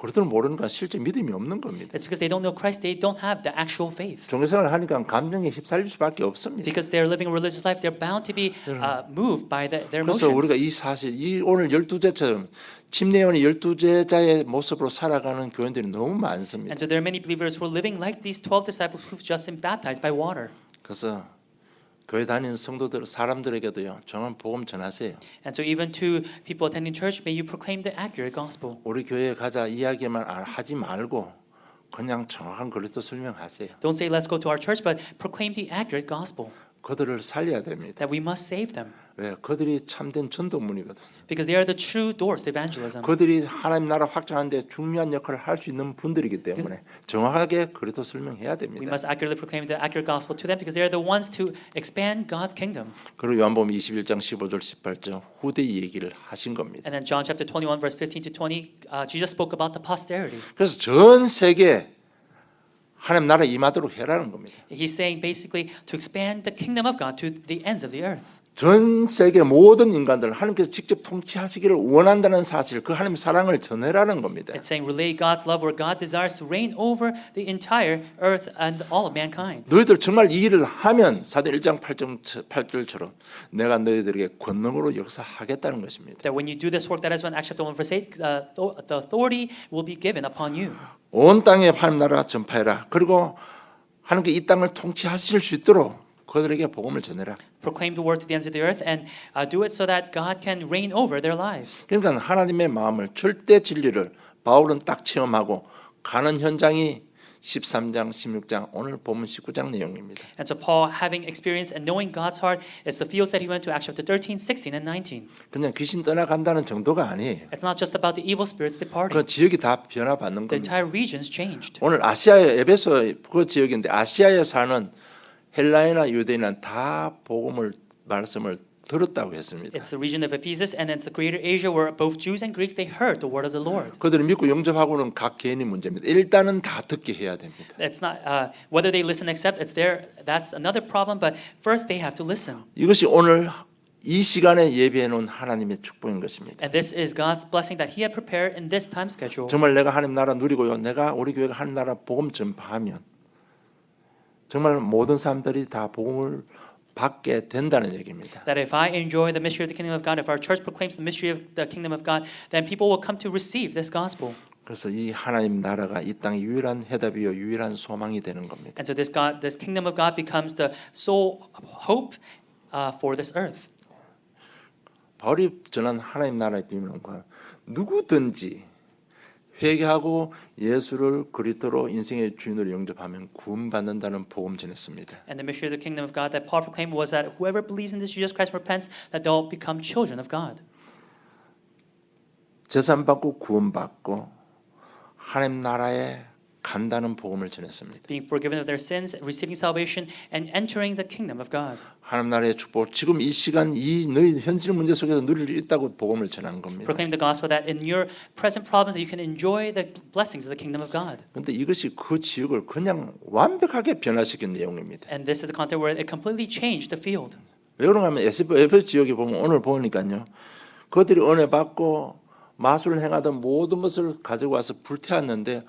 [SPEAKER 1] 그들은 모르는 건 실제 믿음이 없는 겁니다.
[SPEAKER 2] It's because they don't know Christ. They don't have the actual faith.
[SPEAKER 1] 종교생활을 하니까 감정에 휩쓸릴 수밖에 없습니다.
[SPEAKER 2] Because they're living a religious life, they're bound to be moved by their
[SPEAKER 1] 그래서 우리가
[SPEAKER 2] emotions.
[SPEAKER 1] 이 사실, 이 오늘 12제처럼 침례원이 12제자의 모습으로 살아가는 교인들이 너무 많습니다.
[SPEAKER 2] And so there are many believers who are living like these 12 disciples who've just been baptized by water.
[SPEAKER 1] 그래서 교회 다니는 성도들 사람들에게도요 정한 복음 전하세요.
[SPEAKER 2] And so even to people attending church, may you proclaim the accurate gospel.
[SPEAKER 1] 우리 교회에 가자 이야기만 하지 말고 그냥 정확한 그리스도 설명하세요.
[SPEAKER 2] Don't say let's go to our church, but proclaim the accurate gospel.
[SPEAKER 1] 그들을 살려야 됩니다.
[SPEAKER 2] That we must save them.
[SPEAKER 1] 왜? 그들이 참된 전도문이거든.
[SPEAKER 2] Because they are the true doors to evangelism.
[SPEAKER 1] 그들이 하나님 나라 확장하는데 중요한 역할을 할 수 있는 분들이기 때문에 정확하게 그리스도 설명해야
[SPEAKER 2] We
[SPEAKER 1] 됩니다.
[SPEAKER 2] must accurately proclaim the accurate gospel to them because they are the ones to expand God's kingdom.
[SPEAKER 1] 그리고 요한복음 21장 15절 18절 후대 얘기를 하신 겁니다.
[SPEAKER 2] And then John chapter 21 verse 15 to 20, Jesus spoke about the posterity.
[SPEAKER 1] 그래서 전 세계 하나님 나라 임하도록 해라는 겁니다.
[SPEAKER 2] He's saying basically to expand the kingdom of God to the ends of the earth.
[SPEAKER 1] 전 세계 모든 인간들 하나님께서 직접 통치하시기를 원한다는 사실, 그 하나님의 사랑을 전해라는 겁니다.
[SPEAKER 2] It's saying relay God's love where God desires to reign over the entire earth and all of mankind.
[SPEAKER 1] 너희들 정말 이 일을 하면 사도행 1장 8절처럼 내가 너희들에게 권능으로 역사하겠다는 것입니다.
[SPEAKER 2] That when you do this work, that is when Acts chapter 1 verse 8, the authority will be given upon you.
[SPEAKER 1] 온 땅에 하나님 나라 전파해라. 그리고 하나님께 이 땅을 통치하실 수 있도록 그들에게 복음을 전해라.
[SPEAKER 2] Proclaim the word to the ends of the earth and do it so that God can reign over their lives.
[SPEAKER 1] 그러니까 하나님의 마음을 절대 진리를 바울은 딱 체험하고 가는 현장이 13장, 16장, 오늘 보면 19장 내용입니다.
[SPEAKER 2] And so Paul, having experienced and knowing God's heart, it's the fields that he went to Acts chapter 13, 16, and 19.
[SPEAKER 1] 그냥 귀신 떠나간다는 정도가 아니에요.
[SPEAKER 2] It's not just about the evil spirits
[SPEAKER 1] 그
[SPEAKER 2] departing.
[SPEAKER 1] 지역이 다 변화받는
[SPEAKER 2] The
[SPEAKER 1] 겁니다.
[SPEAKER 2] entire regions changed.
[SPEAKER 1] 오늘 아시아의 에베소 그 지역인데 아시아에 사는 헬라인이나 유대인은 다 복음을 말씀을 들었다고 했습니다.
[SPEAKER 2] It's the region of Ephesus and it's the greater Asia where both Jews and Greeks they heard the word of the Lord.
[SPEAKER 1] 그들이 믿고 영접하고는 각 개인이 문제입니다. 일단은 다 듣게 해야 됩니다.
[SPEAKER 2] It's not whether they listen and accept. It's there. That's another problem. But first they have to listen.
[SPEAKER 1] 이것이 오늘 이 시간에 예비해 놓은 하나님의 축복인 것입니다.
[SPEAKER 2] And this is God's blessing that He had prepared in this time schedule.
[SPEAKER 1] 정말 내가 하나님 나라 누리고요. 내가 우리 교회가 하나님 나라 복음 전파하면 정말 모든 사람들이 다 복음을 받게 된다는 얘기입니다.
[SPEAKER 2] That if I enjoy the mystery of the kingdom of God, if our church proclaims the mystery of the kingdom of God, then people will come to receive this gospel.
[SPEAKER 1] 그래서 이 하나님 나라가 이 땅의 유일한 해답이요 유일한 소망이 되는 겁니다.
[SPEAKER 2] And so this kingdom of God becomes the sole hope for this earth.
[SPEAKER 1] 바울이 전한 하나님 나라의 비밀은 누구든지 회개하고 예수를 그리스도로 인생의 주인으로 영접하면 구원받는다는 복음 전했습니다.
[SPEAKER 2] And the mystery of the kingdom of God that Paul proclaimed was that whoever believes in this Jesus Christ repents, that they'll become children of God.
[SPEAKER 1] 제산 받고 구원받고 하나님 나라에 간다는 복음을 전했습니다.
[SPEAKER 2] Being forgiven of their sins, receiving salvation, and entering the kingdom of God.
[SPEAKER 1] 하나님 나라의 축복 지금 이 시간 이 너희 현실 문제 속에서 누릴 수 있다고 복음을 전한 겁니다.
[SPEAKER 2] Proclaim the gospel that in your present problems that you can enjoy the blessings of the kingdom of God.
[SPEAKER 1] 그런데 이것이 그 지역을 그냥 완벽하게 변화시킨 내용입니다.
[SPEAKER 2] And this is a content where it completely changed the field.
[SPEAKER 1] 왜 그런가 하면 에베소 지역에 보면 오늘 보니까요. 그들이 은혜 받고 마술을 행하던 모든 것을 가지고 와서 불태웠는데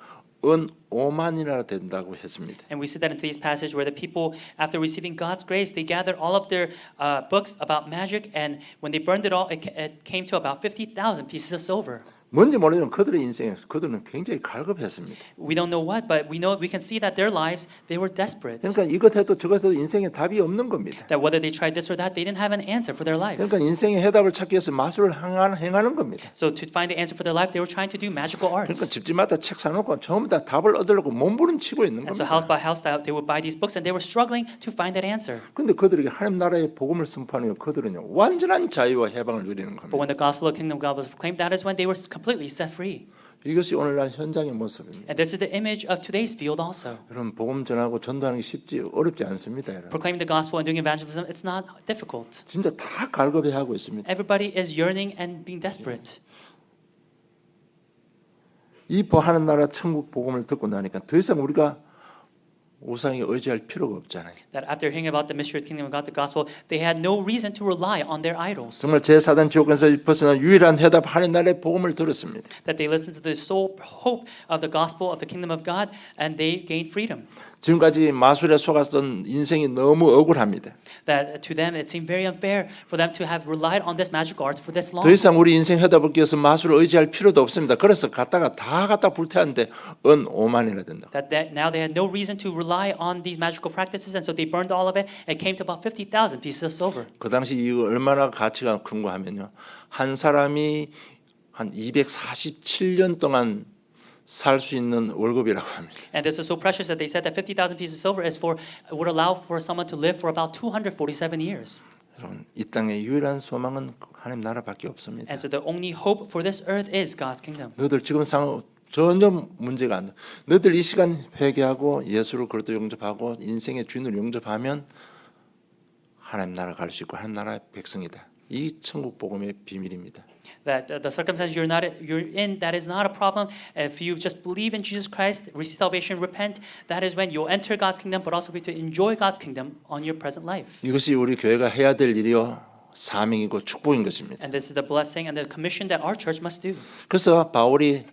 [SPEAKER 1] 은 5만이나 된다고 했습니다.
[SPEAKER 2] And we see that in today's passage where the people, after receiving God's grace, they gathered all of their books about magic, and when they burned it all, it came to about 50,000 pieces of silver.
[SPEAKER 1] 뭔지 모르지만 그들의 인생에 그들은 굉장히 갈급했습니다.
[SPEAKER 2] We don't know what, but we can see that their lives, they were desperate.
[SPEAKER 1] 그러니까 이것 해도 저것 해도 인생에 답이 없는 겁니다.
[SPEAKER 2] That whether they tried this or that, they didn't have an answer for their life.
[SPEAKER 1] 그러니까 인생의 해답을 찾기 위해서 마술을 행하는 겁니다.
[SPEAKER 2] So to find the answer for their life, they were trying to do magical
[SPEAKER 1] 그러니까
[SPEAKER 2] arts.
[SPEAKER 1] 집집마다 책 사놓고 전부 다 답을 얻으려고 몸부림치고 있는
[SPEAKER 2] And so
[SPEAKER 1] 겁니다.
[SPEAKER 2] house by house, they would buy these books, and they were struggling to find that answer.
[SPEAKER 1] 그런데 그들에게 하나님 나라의 복음을 선포하는 그들은요 완전한 자유와 해방을 누리는
[SPEAKER 2] But
[SPEAKER 1] 겁니다.
[SPEAKER 2] when the gospel of the kingdom of God was proclaimed, that is when they were completely set free.
[SPEAKER 1] 이것이 오늘날 현장의 모습입니다.
[SPEAKER 2] And this is the image of today's field also.
[SPEAKER 1] 여러분 복음 전하고 전도하는 게 쉽지 어렵지 않습니다. 여러분.
[SPEAKER 2] Proclaiming the gospel and doing evangelism, it's not difficult.
[SPEAKER 1] 진짜 다 갈급해하고 있습니다.
[SPEAKER 2] Everybody is yearning and being desperate.
[SPEAKER 1] 이 하나님 나라 천국 복음을 듣고 나니까 더 이상 우리가 우상에 의지할 필요가 없잖아요.
[SPEAKER 2] That after hearing about the mystery of the kingdom of God, the gospel, they had no reason to rely on their idols.
[SPEAKER 1] 정말 제4단 지옥에서 벗어난 유일한 해답 하나님 나라의 복음을 들었습니다.
[SPEAKER 2] That they listened to the sole hope of the gospel of the kingdom of God, and they gained freedom.
[SPEAKER 1] 지금까지 마술에 속았던 인생이 너무 억울합니다.
[SPEAKER 2] That to them it seemed very unfair for them to have relied on this magical arts for this long.
[SPEAKER 1] 더 이상 우리 인생 해답을 위해서 마술을 의지할 필요도 없습니다. 그래서 다 갖다 불태웠는데 은 5만이나 된다.
[SPEAKER 2] That now they had no reason to rely on these magical practices, and so they burned all of it and came to about 50,000 pieces of silver.
[SPEAKER 1] 그 당시 이거 얼마나 가치가 큰 거 하면요. 한 사람이 한 247년 동안 살 수 있는 월급이라고 합니다.
[SPEAKER 2] And this is so precious that they said that 50,000 pieces of silver would allow for someone to live for about 247 years.
[SPEAKER 1] 여러분, 이 땅의 유일한 소망은 하나님 나라밖에 없습니다.
[SPEAKER 2] And so the only hope for this earth is God's kingdom.
[SPEAKER 1] 너희들 지금 상황 전혀 문제가 안 돼. 너희들 이 시간 회개하고 예수를 그리스도 영접하고 인생의 주인을 영접하면 하나님 나라 갈 수 있고 하나님 나라의 백성이다. 이 천국 복음의 비밀입니다.
[SPEAKER 2] That the circumstance you're in, that is not a problem. If you just believe in Jesus Christ, receive salvation, repent, that is when you'll enter God's kingdom, but also be to enjoy God's kingdom on your present life.
[SPEAKER 1] 이것이 우리 교회가 해야 될 일이요 사명이고 축복인 것입니다.
[SPEAKER 2] And this is the blessing and the commission that our church must do.
[SPEAKER 1] 그래서 바울이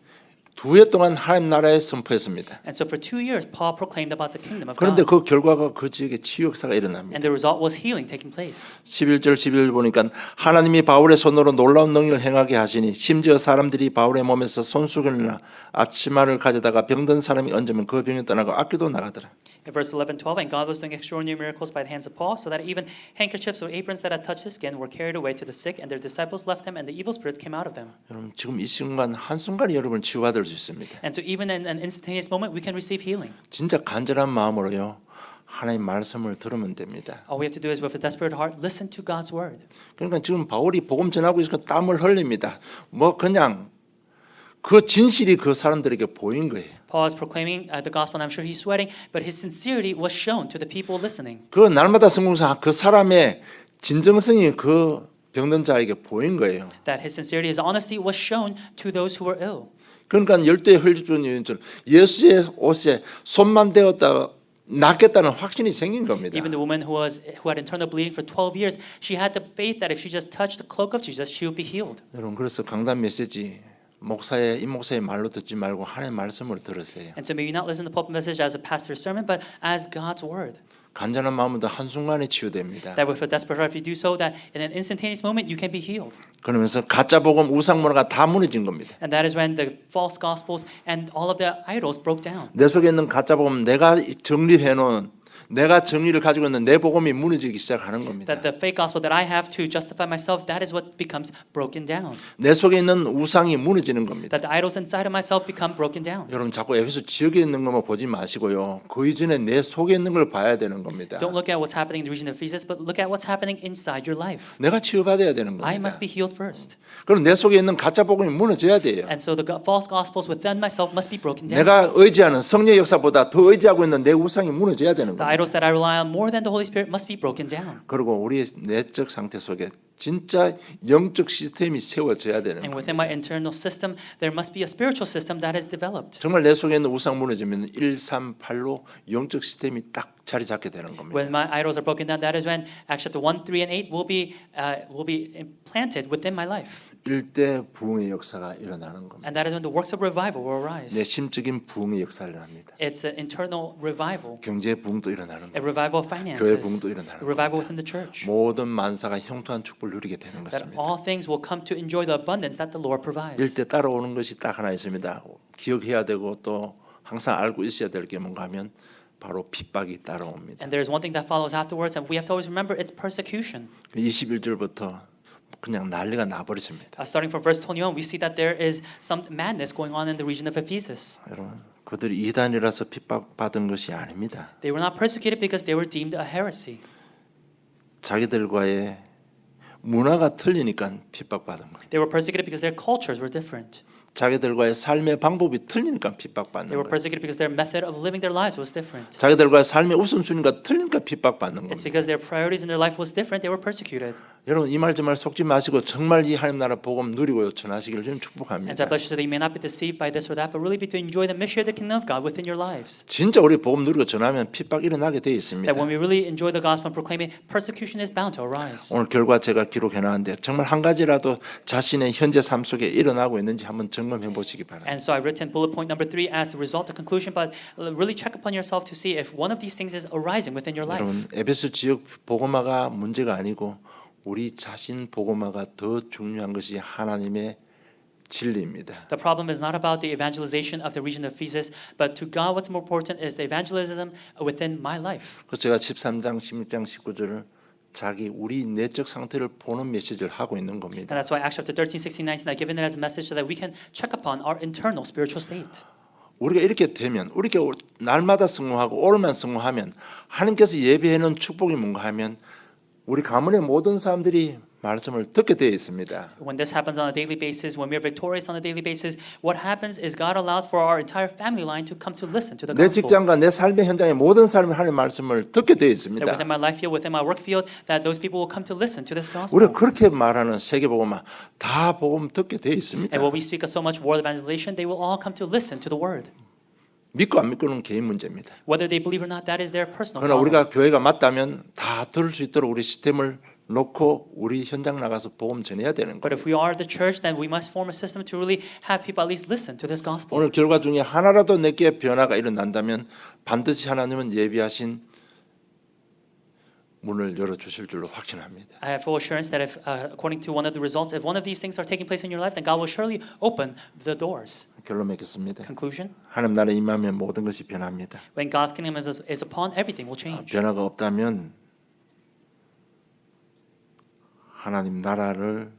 [SPEAKER 1] 2해 동안 하나님 나라에 선포했습니다.
[SPEAKER 2] And so for 2 years, Paul proclaimed about the kingdom of
[SPEAKER 1] 그런데 그
[SPEAKER 2] God.
[SPEAKER 1] 결과가 그 지역에 치유 역사가 일어납니다.
[SPEAKER 2] And the result was healing taking place.
[SPEAKER 1] 11절 12절 보니까 하나님이 바울의 손으로 놀라운 능력을 행하게 하시니 심지어 사람들이 바울의 몸에서 손수건이나 앞치마를 가져다가 병든 사람이 얹으면 그 병이 떠나고 악귀도 나가더라.
[SPEAKER 2] In verse 11, 12, and God was doing extraordinary miracles by the hands of Paul, so that even handkerchiefs or aprons that had touched his skin were carried away to the sick, and their disciples left him, and the evil spirits came out of them.
[SPEAKER 1] 여러분 지금 이 순간 한순간에 여러분 치유받을 수 있습니다.
[SPEAKER 2] And so even in an instantaneous moment, we can receive healing.
[SPEAKER 1] 진짜 간절한 마음으로요. 하나님 말씀을 들으면 됩니다.
[SPEAKER 2] All we have to do is with a desperate heart, listen to God's word.
[SPEAKER 1] 그러니까 지금 바울이 복음 전하고 있으니까 땀을 흘립니다. 뭐 그냥 그 진실이 그 사람들에게 보인 거예요.
[SPEAKER 2] Paul is proclaiming the gospel, and I'm sure he's sweating, but his sincerity was shown to the people listening.
[SPEAKER 1] 그 날마다 성공사 그 사람의 진정성이 그 병든 자에게 보인 거예요.
[SPEAKER 2] That his sincerity, his honesty was shown to those who were ill.
[SPEAKER 1] 그러니까 열두의 혈기증 여인처럼 예수의 옷에 손만 대었다 낫겠다는 확신이 생긴 겁니다.
[SPEAKER 2] Even the woman who had internal bleeding for 12 years, she had the faith that if she just touched the cloak of Jesus, she would be healed.
[SPEAKER 1] 여러분 그래서 강단 메시지 목사의 임 목사의 말로 듣지 말고 하나님의 말씀으로 들으세요.
[SPEAKER 2] And so maybe not listen to the pulpit message as a pastor's sermon, but as God's word.
[SPEAKER 1] 간절한 마음은 한순간에 치유됩니다.
[SPEAKER 2] That with a desperate heart, if you do so, that in an instantaneous moment you can be healed.
[SPEAKER 1] 그러면서 가짜 복음 우상 문화가 다 무너진 겁니다.
[SPEAKER 2] And that is when the false gospels and all of the idols broke down.
[SPEAKER 1] 내 속에 있는 가짜 복음 내가 정립해 놓은 내가 정의를 가지고 있는 내 복음이 무너지기 시작하는 겁니다.
[SPEAKER 2] That the fake gospel that I have to justify myself, that is what becomes broken down.
[SPEAKER 1] 내 속에 있는 우상이 무너지는 겁니다.
[SPEAKER 2] That the idols inside of myself become broken down.
[SPEAKER 1] 여러분 자꾸 에베소 지역에 있는 것만 보지 마시고요. 그 이전에 내 속에 있는 걸 봐야 되는 겁니다.
[SPEAKER 2] Don't look at what's happening in the region of Ephesus, but look at what's happening inside your life.
[SPEAKER 1] 내가 치유받아야 되는
[SPEAKER 2] I
[SPEAKER 1] 겁니다.
[SPEAKER 2] must be healed first.
[SPEAKER 1] 그럼 내 속에 있는 가짜 복음이 무너져야 돼요.
[SPEAKER 2] And so the false gospels within myself must be broken down.
[SPEAKER 1] 내가 의지하는 성령의 역사보다 더 의지하고 있는 내 우상이 무너져야 되는
[SPEAKER 2] The
[SPEAKER 1] 겁니다.
[SPEAKER 2] idols that I rely on more than the Holy Spirit must be broken down.
[SPEAKER 1] 그리고 우리의 내적 상태 속에 진짜 영적 시스템이 세워져야 되는
[SPEAKER 2] And
[SPEAKER 1] 겁니다.
[SPEAKER 2] within my internal system, there must be a spiritual system that is developed.
[SPEAKER 1] 정말 내 속에 있는 우상 무너지면 138로 영적 시스템이 딱 자리 잡게 되는 겁니다.
[SPEAKER 2] When my idols are broken down, that is when Acts chapter 1, 3, and 8 will be implanted within my life.
[SPEAKER 1] 일대 부흥의 역사가 일어나는 겁니다.
[SPEAKER 2] And that is when the works of revival will arise.
[SPEAKER 1] 내 심적인 부흥의 역사를 일어납니다.
[SPEAKER 2] It's an internal revival,
[SPEAKER 1] 경제 부흥도 일어나는
[SPEAKER 2] a
[SPEAKER 1] 겁니다.
[SPEAKER 2] revival of
[SPEAKER 1] 교회
[SPEAKER 2] finances,
[SPEAKER 1] 부흥도 일어나는
[SPEAKER 2] a revival within the church.
[SPEAKER 1] 모든 만사가 형통한 축복을 누리게 되는
[SPEAKER 2] That
[SPEAKER 1] 것입니다.
[SPEAKER 2] all things will come to enjoy the abundance that the Lord provides.
[SPEAKER 1] 일대 따라오는 것이 딱 하나 있습니다. 기억해야 되고 또 항상 알고 있어야 될 게 뭔가 하면 바로 핍박이 따라옵니다.
[SPEAKER 2] And there is one thing that follows afterwards, and we have to always remember it's persecution.
[SPEAKER 1] 21절부터 그냥 난리가 나버렸습니다.
[SPEAKER 2] Starting from verse 21, we see that there is some madness going on in the region of Ephesus.
[SPEAKER 1] 여러분, 그들이 이단이라서 핍박받은 것이 아닙니다.
[SPEAKER 2] They were not persecuted because they were deemed a heresy.
[SPEAKER 1] 자기들과의 문화가 틀리니까 핍박받은 거예요.
[SPEAKER 2] They were persecuted because their cultures were different.
[SPEAKER 1] 자기들과의 삶의 방법이 틀리니까
[SPEAKER 2] They
[SPEAKER 1] 핍박받는
[SPEAKER 2] were
[SPEAKER 1] 거예요.
[SPEAKER 2] persecuted because their method of living their lives was different.
[SPEAKER 1] 자기들과의 삶의 우선순위가 틀리니까 핍박받는
[SPEAKER 2] It's
[SPEAKER 1] 겁니다.
[SPEAKER 2] because their priorities in their life was different. They were persecuted.
[SPEAKER 1] 여러분 이 말 저 말 속지 마시고 정말 이 하나님 나라 복음 누리고 전하시기를 좀
[SPEAKER 2] And
[SPEAKER 1] 축복합니다.
[SPEAKER 2] so I bless you so that you may not be deceived by this or that, but really be to enjoy the mystery of the kingdom of God within your lives.
[SPEAKER 1] 진짜 우리 복음 누리고 전하면 핍박 일어나게 돼 있습니다.
[SPEAKER 2] That when we really enjoy the gospel and proclaim it, persecution is bound to arise.
[SPEAKER 1] 오늘 결과 제가 기록해 놨는데 정말 한 가지라도 자신의 현재 삶 속에 일어나고 있는지 한번 점검해 보시기 바랍니다.
[SPEAKER 2] And so I've written bullet point number 3 as the result, the conclusion, but really check upon yourself to see if one of these things is arising within your life.
[SPEAKER 1] 여러분 에베소 지역 복음화가 문제가 아니고 우리 자신 복음화가 더 중요한 것이 하나님의 진리입니다.
[SPEAKER 2] The problem is not about the evangelization of the region of Ephesus, but to God what's more important is the evangelism within my life.
[SPEAKER 1] 그래서 제가 13장, 16장, 19절을 자기 우리 내적 상태를 보는 메시지를 하고 있는
[SPEAKER 2] And
[SPEAKER 1] 겁니다.
[SPEAKER 2] that's why Acts chapter 13, 16, 19, I've given it as a message so that we can check upon our internal spiritual state.
[SPEAKER 1] 우리가 이렇게 되면 이렇게 날마다 성공하고 오늘만 성공하면 하나님께서 예배해놓은 축복이 뭔가 하면 우리 가문의 모든 사람들이 말씀을 듣게 되어 있습니다.
[SPEAKER 2] When this happens on a daily basis, when we're victorious on a daily basis, what happens is God allows for our entire family line to come to listen to the
[SPEAKER 1] 내
[SPEAKER 2] gospel.
[SPEAKER 1] 직장과 내 삶의 현장의 모든 사람이 하나님의 말씀을 듣게 되어 있습니다.
[SPEAKER 2] That within my life field, within my work field, that those people will come to listen to this gospel.
[SPEAKER 1] 우리가 그렇게 말하는 세계복음화 다 복음 듣게 되어 있습니다.
[SPEAKER 2] And when we speak of so much world evangelization, they will all come to listen to the word.
[SPEAKER 1] 믿고 안 믿고는 개인 문제입니다.
[SPEAKER 2] Whether they believe or not, that is their personal
[SPEAKER 1] 그러나
[SPEAKER 2] problem.
[SPEAKER 1] 우리가 교회가 맞다면 다 들을 수 있도록 우리 시스템을 놓고 우리 현장 나가서 복음 전해야 되는
[SPEAKER 2] But
[SPEAKER 1] 거예요.
[SPEAKER 2] if we are the church, then we must form a system to really have people at least listen to this gospel.
[SPEAKER 1] 오늘 결과 중에 하나라도 내게 변화가 일어난다면 반드시 하나님은 예비하신 문을 열어주실 줄로 확신합니다.
[SPEAKER 2] I have full assurance that if, according to one of the results, if one of these things are taking place in your life, then God will surely open the doors.
[SPEAKER 1] 결론 맺겠습니다.
[SPEAKER 2] Conclusion:
[SPEAKER 1] 하나님 나라에 임하면 모든 것이 변합니다.
[SPEAKER 2] when God's kingdom is upon, everything will change.
[SPEAKER 1] 변화가 없다면 하나님 나라를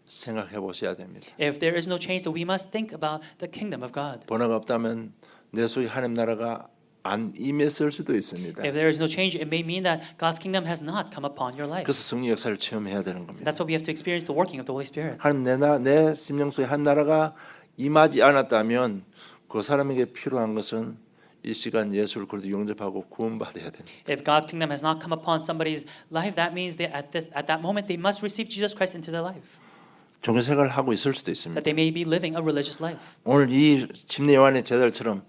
[SPEAKER 1] 생각해 보셔야 됩니다.
[SPEAKER 2] If there is no change, then we must think about the kingdom of God.
[SPEAKER 1] 변화가 없다면 내 속에 하나님 나라가 안 임했을 수도 있습니다.
[SPEAKER 2] If there is no change, it may mean that God's kingdom has not come upon your life.
[SPEAKER 1] 그래서 성령 역사를 체험해야 되는 겁니다.
[SPEAKER 2] That's why we have to experience the working of the Holy Spirit.
[SPEAKER 1] 하나님 내 심령 속에 한 나라가 임하지 않았다면 그 사람에게 필요한 것은 이 시간 예수를 그래도 영접하고 구원받아야 됩니다.
[SPEAKER 2] If God's kingdom has not come upon somebody's life, that means that at that moment they must receive Jesus Christ into their life.
[SPEAKER 1] 종교 생활을 하고 있을 수도 있습니다.
[SPEAKER 2] That they may be living a religious life.
[SPEAKER 1] 오늘 이 침례 요한의 제자들처럼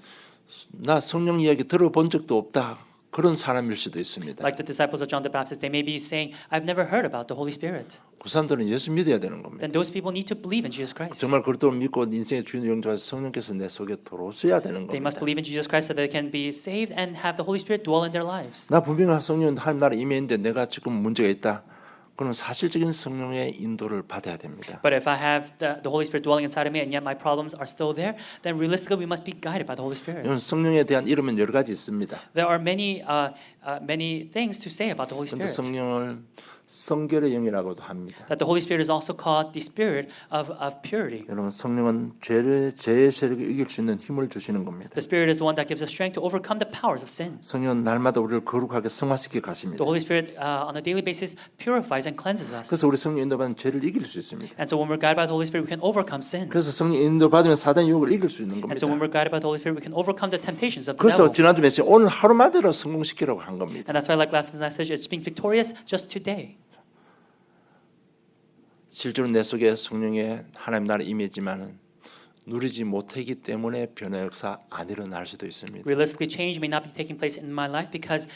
[SPEAKER 1] 나 성령 이야기 들어본 적도 없다 그런 사람일 수도 있습니다.
[SPEAKER 2] Like the disciples of John the Baptist, they may be saying, "I've never heard about the Holy Spirit."
[SPEAKER 1] 그 사람들은 예수 믿어야 되는 겁니다.
[SPEAKER 2] Then those people need to believe in Jesus Christ.
[SPEAKER 1] 정말 그리스도를 믿고 인생의 주인 영접해서 성령께서 내 속에 들어오셔야 되는
[SPEAKER 2] They must
[SPEAKER 1] 겁니다.
[SPEAKER 2] believe in Jesus Christ so that they can be saved and have the Holy Spirit dwell in their lives.
[SPEAKER 1] 나 분명히 성령 하나님 나라 임해 있는데 내가 지금 문제가 있다. 그럼 사실적인 성령의 인도를 받아야 됩니다.
[SPEAKER 2] But if I have the Holy Spirit dwelling inside of me and yet my problems are still there, then realistically we must be guided by the Holy Spirit.
[SPEAKER 1] 이런 성령에 대한 이름은 여러 가지 있습니다.
[SPEAKER 2] There are many things to say about the Holy
[SPEAKER 1] 그런데
[SPEAKER 2] Spirit.
[SPEAKER 1] 성령을 성결의 영이라고도 합니다.
[SPEAKER 2] That the Holy Spirit is also called the Spirit of purity.
[SPEAKER 1] 여러분 성령은 죄의 세력을 이길 수 있는 힘을 주시는 겁니다.
[SPEAKER 2] The Spirit is the one that gives us strength to overcome the powers of sin.
[SPEAKER 1] 성령은 날마다 우리를 거룩하게 성화시켜 가십니다.
[SPEAKER 2] The Holy Spirit on a daily basis purifies and cleanses us.
[SPEAKER 1] 그래서 우리 성령 인도받은 죄를 이길 수 있습니다.
[SPEAKER 2] And so when we're guided by the Holy Spirit, we can overcome sin.
[SPEAKER 1] 그래서 성령 인도받으면 사단의 유혹을 이길 수 있는
[SPEAKER 2] And
[SPEAKER 1] 겁니다.
[SPEAKER 2] so when we're guided by the Holy Spirit, we can overcome the temptations of the
[SPEAKER 1] 그래서
[SPEAKER 2] devil.
[SPEAKER 1] 지난주 메시지 오늘 하루만으로 성공시키라고 한 겁니다.
[SPEAKER 2] And that's why, like last week's message, it's being victorious just today.
[SPEAKER 1] 실제로 내 속에 성령의 하나님 나라 임했지만은 누리지 못하기 때문에 변화 역사 안 일어날 수도 있습니다.
[SPEAKER 2] Realistically, change may not be taking place in my life because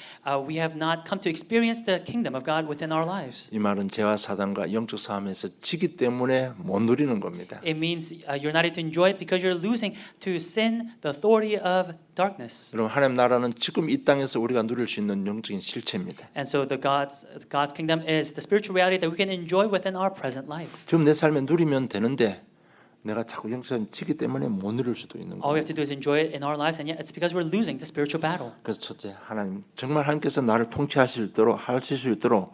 [SPEAKER 2] we have not come to experience the kingdom of God within our lives.
[SPEAKER 1] 이 말은 죄와 사단과 영적 싸움에서 지기 때문에 못 누리는 겁니다.
[SPEAKER 2] It means you're not able to enjoy it because you're losing to sin, the authority of darkness.
[SPEAKER 1] 여러분 하나님 나라는 지금 이 땅에서 우리가 누릴 수 있는 영적인 실체입니다.
[SPEAKER 2] And so God's kingdom is the spiritual reality that we can enjoy within our present life.
[SPEAKER 1] 지금 내 삶에 누리면 되는데 내가 자꾸 영적인 지기 때문에 못 누릴 수도 있는
[SPEAKER 2] All we
[SPEAKER 1] 거예요.
[SPEAKER 2] have to do is enjoy it in our lives, and yet it's because we're losing the spiritual battle.
[SPEAKER 1] 그래서 첫째 하나님 정말 하나님께서 나를 통치하실 수 있도록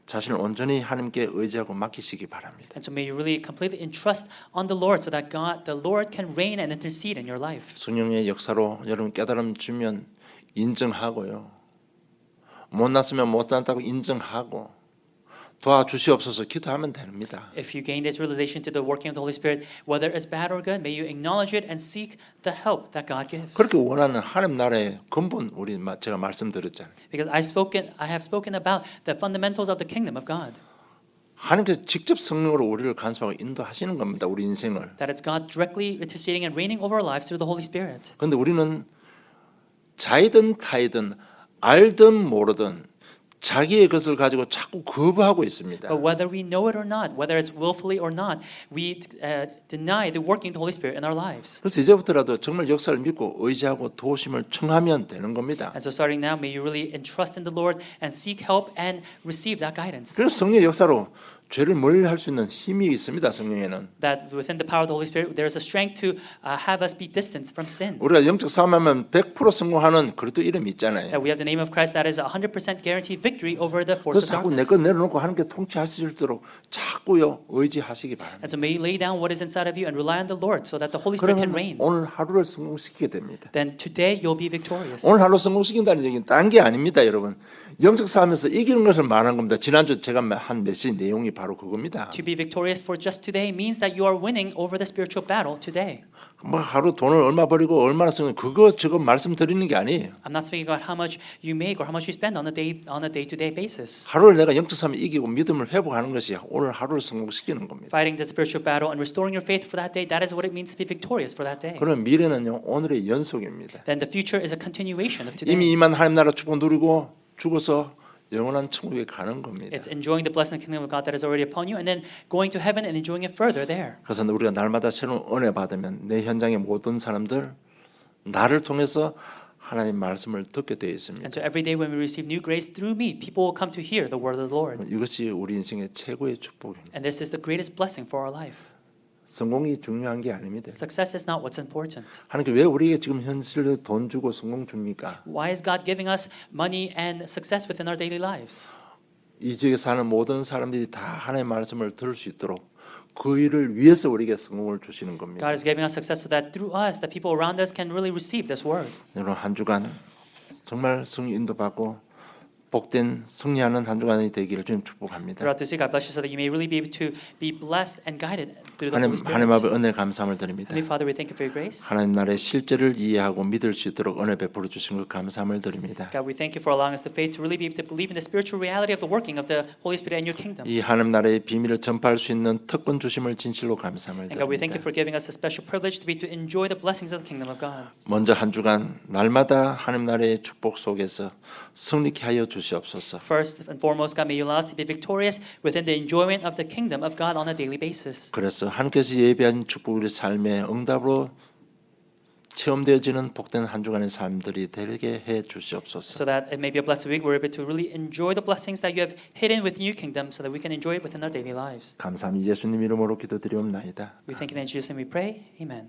[SPEAKER 1] 자신을 온전히 하나님께 의지하고 맡기시기 바랍니다.
[SPEAKER 2] And so may you really completely entrust on the Lord so that the Lord can reign and intercede in your life.
[SPEAKER 1] 성령의 역사로 여러분 깨달음 주면 인정하고요. 못났으면 못났다고 인정하고 도와주시옵소서 기도하면 됩니다.
[SPEAKER 2] If you gain this realization to the working of the Holy Spirit, whether it's bad or good, may you acknowledge it and seek the help that God gives.
[SPEAKER 1] 그렇게 원하는 하나님 나라의 근본 제가 말씀드렸잖아요.
[SPEAKER 2] Because I have spoken about the fundamentals of the kingdom of God.
[SPEAKER 1] 하나님께서 직접 성령으로 우리를 간섭하고 인도하시는 겁니다. 우리 인생을.
[SPEAKER 2] That it's God directly interceding and reigning over our lives through the Holy Spirit.
[SPEAKER 1] 그런데 우리는 자이든 타이든 알든 모르든 자기의 것을 가지고 자꾸 거부하고 있습니다.
[SPEAKER 2] But whether we know it or not, whether it's willfully or not, we deny the working of the Holy Spirit in our lives.
[SPEAKER 1] 그래서 이제부터라도 정말 역사를 믿고 의지하고 도우심을 청하면 되는 겁니다.
[SPEAKER 2] And so starting now, may you really entrust in the Lord and seek help and receive that guidance.
[SPEAKER 1] 그래서 성령의 역사로 죄를 멀리할 수 있는 힘이 있습니다. 성령에는.
[SPEAKER 2] That within the power of the Holy Spirit, there is a strength to have us be distanced from sin.
[SPEAKER 1] 우리가 영적 싸움하면 100% 성공하는 그리스도 이름이 있잖아요.
[SPEAKER 2] That we have the name of Christ that is 100% guaranteed victory over the force
[SPEAKER 1] 그래서
[SPEAKER 2] of
[SPEAKER 1] 자꾸 내
[SPEAKER 2] darkness.
[SPEAKER 1] 것 내려놓고 하나님께 통치하실 수 있도록 자꾸요 의지하시기 바랍니다.
[SPEAKER 2] And so may you lay down what is inside of you and rely on the Lord so that the Holy Spirit can
[SPEAKER 1] 그러면
[SPEAKER 2] reign.
[SPEAKER 1] 오늘 하루를 성공시키게 됩니다.
[SPEAKER 2] Then today you'll be victorious.
[SPEAKER 1] 오늘 하루 성공시킨다는 얘기는 딴 게 아닙니다, 여러분. 영적 싸움에서 이기는 것을 말한 겁니다. 지난주 제가 한 메시지 내용이 바로 그겁니다.
[SPEAKER 2] To be victorious for just today means that you are winning over the spiritual battle today.
[SPEAKER 1] 뭐 하루 돈을 얼마 버리고 얼마나 쓰는 그거 저거 말씀드리는 게 아니에요.
[SPEAKER 2] I'm not speaking about how much you make or how much you spend on a day-to-day basis.
[SPEAKER 1] 하루를 내가 영적 싸움에 이기고 믿음을 회복하는 것이 오늘 하루를 성공시키는 겁니다.
[SPEAKER 2] Fighting the spiritual battle and restoring your faith for that day, that is what it means to be victorious for that day.
[SPEAKER 1] 그런 미래는요 오늘의 연속입니다.
[SPEAKER 2] Then the future is a continuation of today.
[SPEAKER 1] 이미 임한 하나님 나라 축복 누리고 죽어서 영원한 천국에 가는 겁니다.
[SPEAKER 2] It's enjoying the blessing of the kingdom of God that is already upon you and then going to heaven and enjoying it further there.
[SPEAKER 1] 그래서 우리가 날마다 새로운 은혜 받으면 내 현장의 모든 사람들 나를 통해서 하나님 말씀을 듣게 되어 있습니다.
[SPEAKER 2] And so every day when we receive new grace through me, people will come to hear the word of the Lord.
[SPEAKER 1] 이것이 우리 인생의 최고의 축복입니다.
[SPEAKER 2] And this is the greatest blessing for our life.
[SPEAKER 1] 성공이 중요한 게 아닙니다.
[SPEAKER 2] Success is not what's important.
[SPEAKER 1] 하나님께 왜 우리에게 지금 현실로 돈 주고 성공 줍니까?
[SPEAKER 2] Why is God giving us money and success within our daily lives?
[SPEAKER 1] 이 지역에 사는 모든 사람들이 다 하나님의 말씀을 들을 수 있도록 그 일을 위해서 우리에게 성공을 주시는 겁니다.
[SPEAKER 2] God is giving us success so that through us, the people around us can really receive this word.
[SPEAKER 1] 여러분 한 주간 정말 성령 인도받고 복된 승리하는 한 주간이 되기를 주님 축복합니다.
[SPEAKER 2] Throughout this week, I bless you so that you may really be able to be blessed and guided through the Holy
[SPEAKER 1] 하나님
[SPEAKER 2] Spirit.
[SPEAKER 1] 앞에 은혜 감사함을 드립니다.
[SPEAKER 2] Heavenly Father, we thank you for your grace.
[SPEAKER 1] 하나님 나라의 실제를 이해하고 믿을 수 있도록 은혜 베풀어 주신 것 감사함을 드립니다.
[SPEAKER 2] God, we thank you for allowing us the faith to really be able to believe in the spiritual reality of the working of the Holy Spirit and your kingdom.
[SPEAKER 1] 이 하나님 나라의 비밀을 전파할 수 있는 특권 주심을 진실로 감사함을
[SPEAKER 2] And God, we thank you
[SPEAKER 1] 드립니다.
[SPEAKER 2] for giving us a special privilege to be to enjoy the blessings of the kingdom of God.
[SPEAKER 1] 먼저 한 주간 날마다 하나님 나라의 축복 속에서 승리케 하여 주시옵소서.
[SPEAKER 2] First and foremost, God, may you allow us to be victorious within the enjoyment of the kingdom of God on a daily basis.
[SPEAKER 1] 그래서 하나님께서 예비한 축복 우리 삶의 응답으로 체험되어지는 복된 한 주간의 삶들이 되게 해 주시옵소서.
[SPEAKER 2] So that it may be a blessed week, we're able to really enjoy the blessings that you have hidden within your kingdom so that we can enjoy it within our daily lives.
[SPEAKER 1] 감사합니다. 예수님 이름으로 기도드리옵나이다.
[SPEAKER 2] We thank you in Jesus' name we pray. Amen.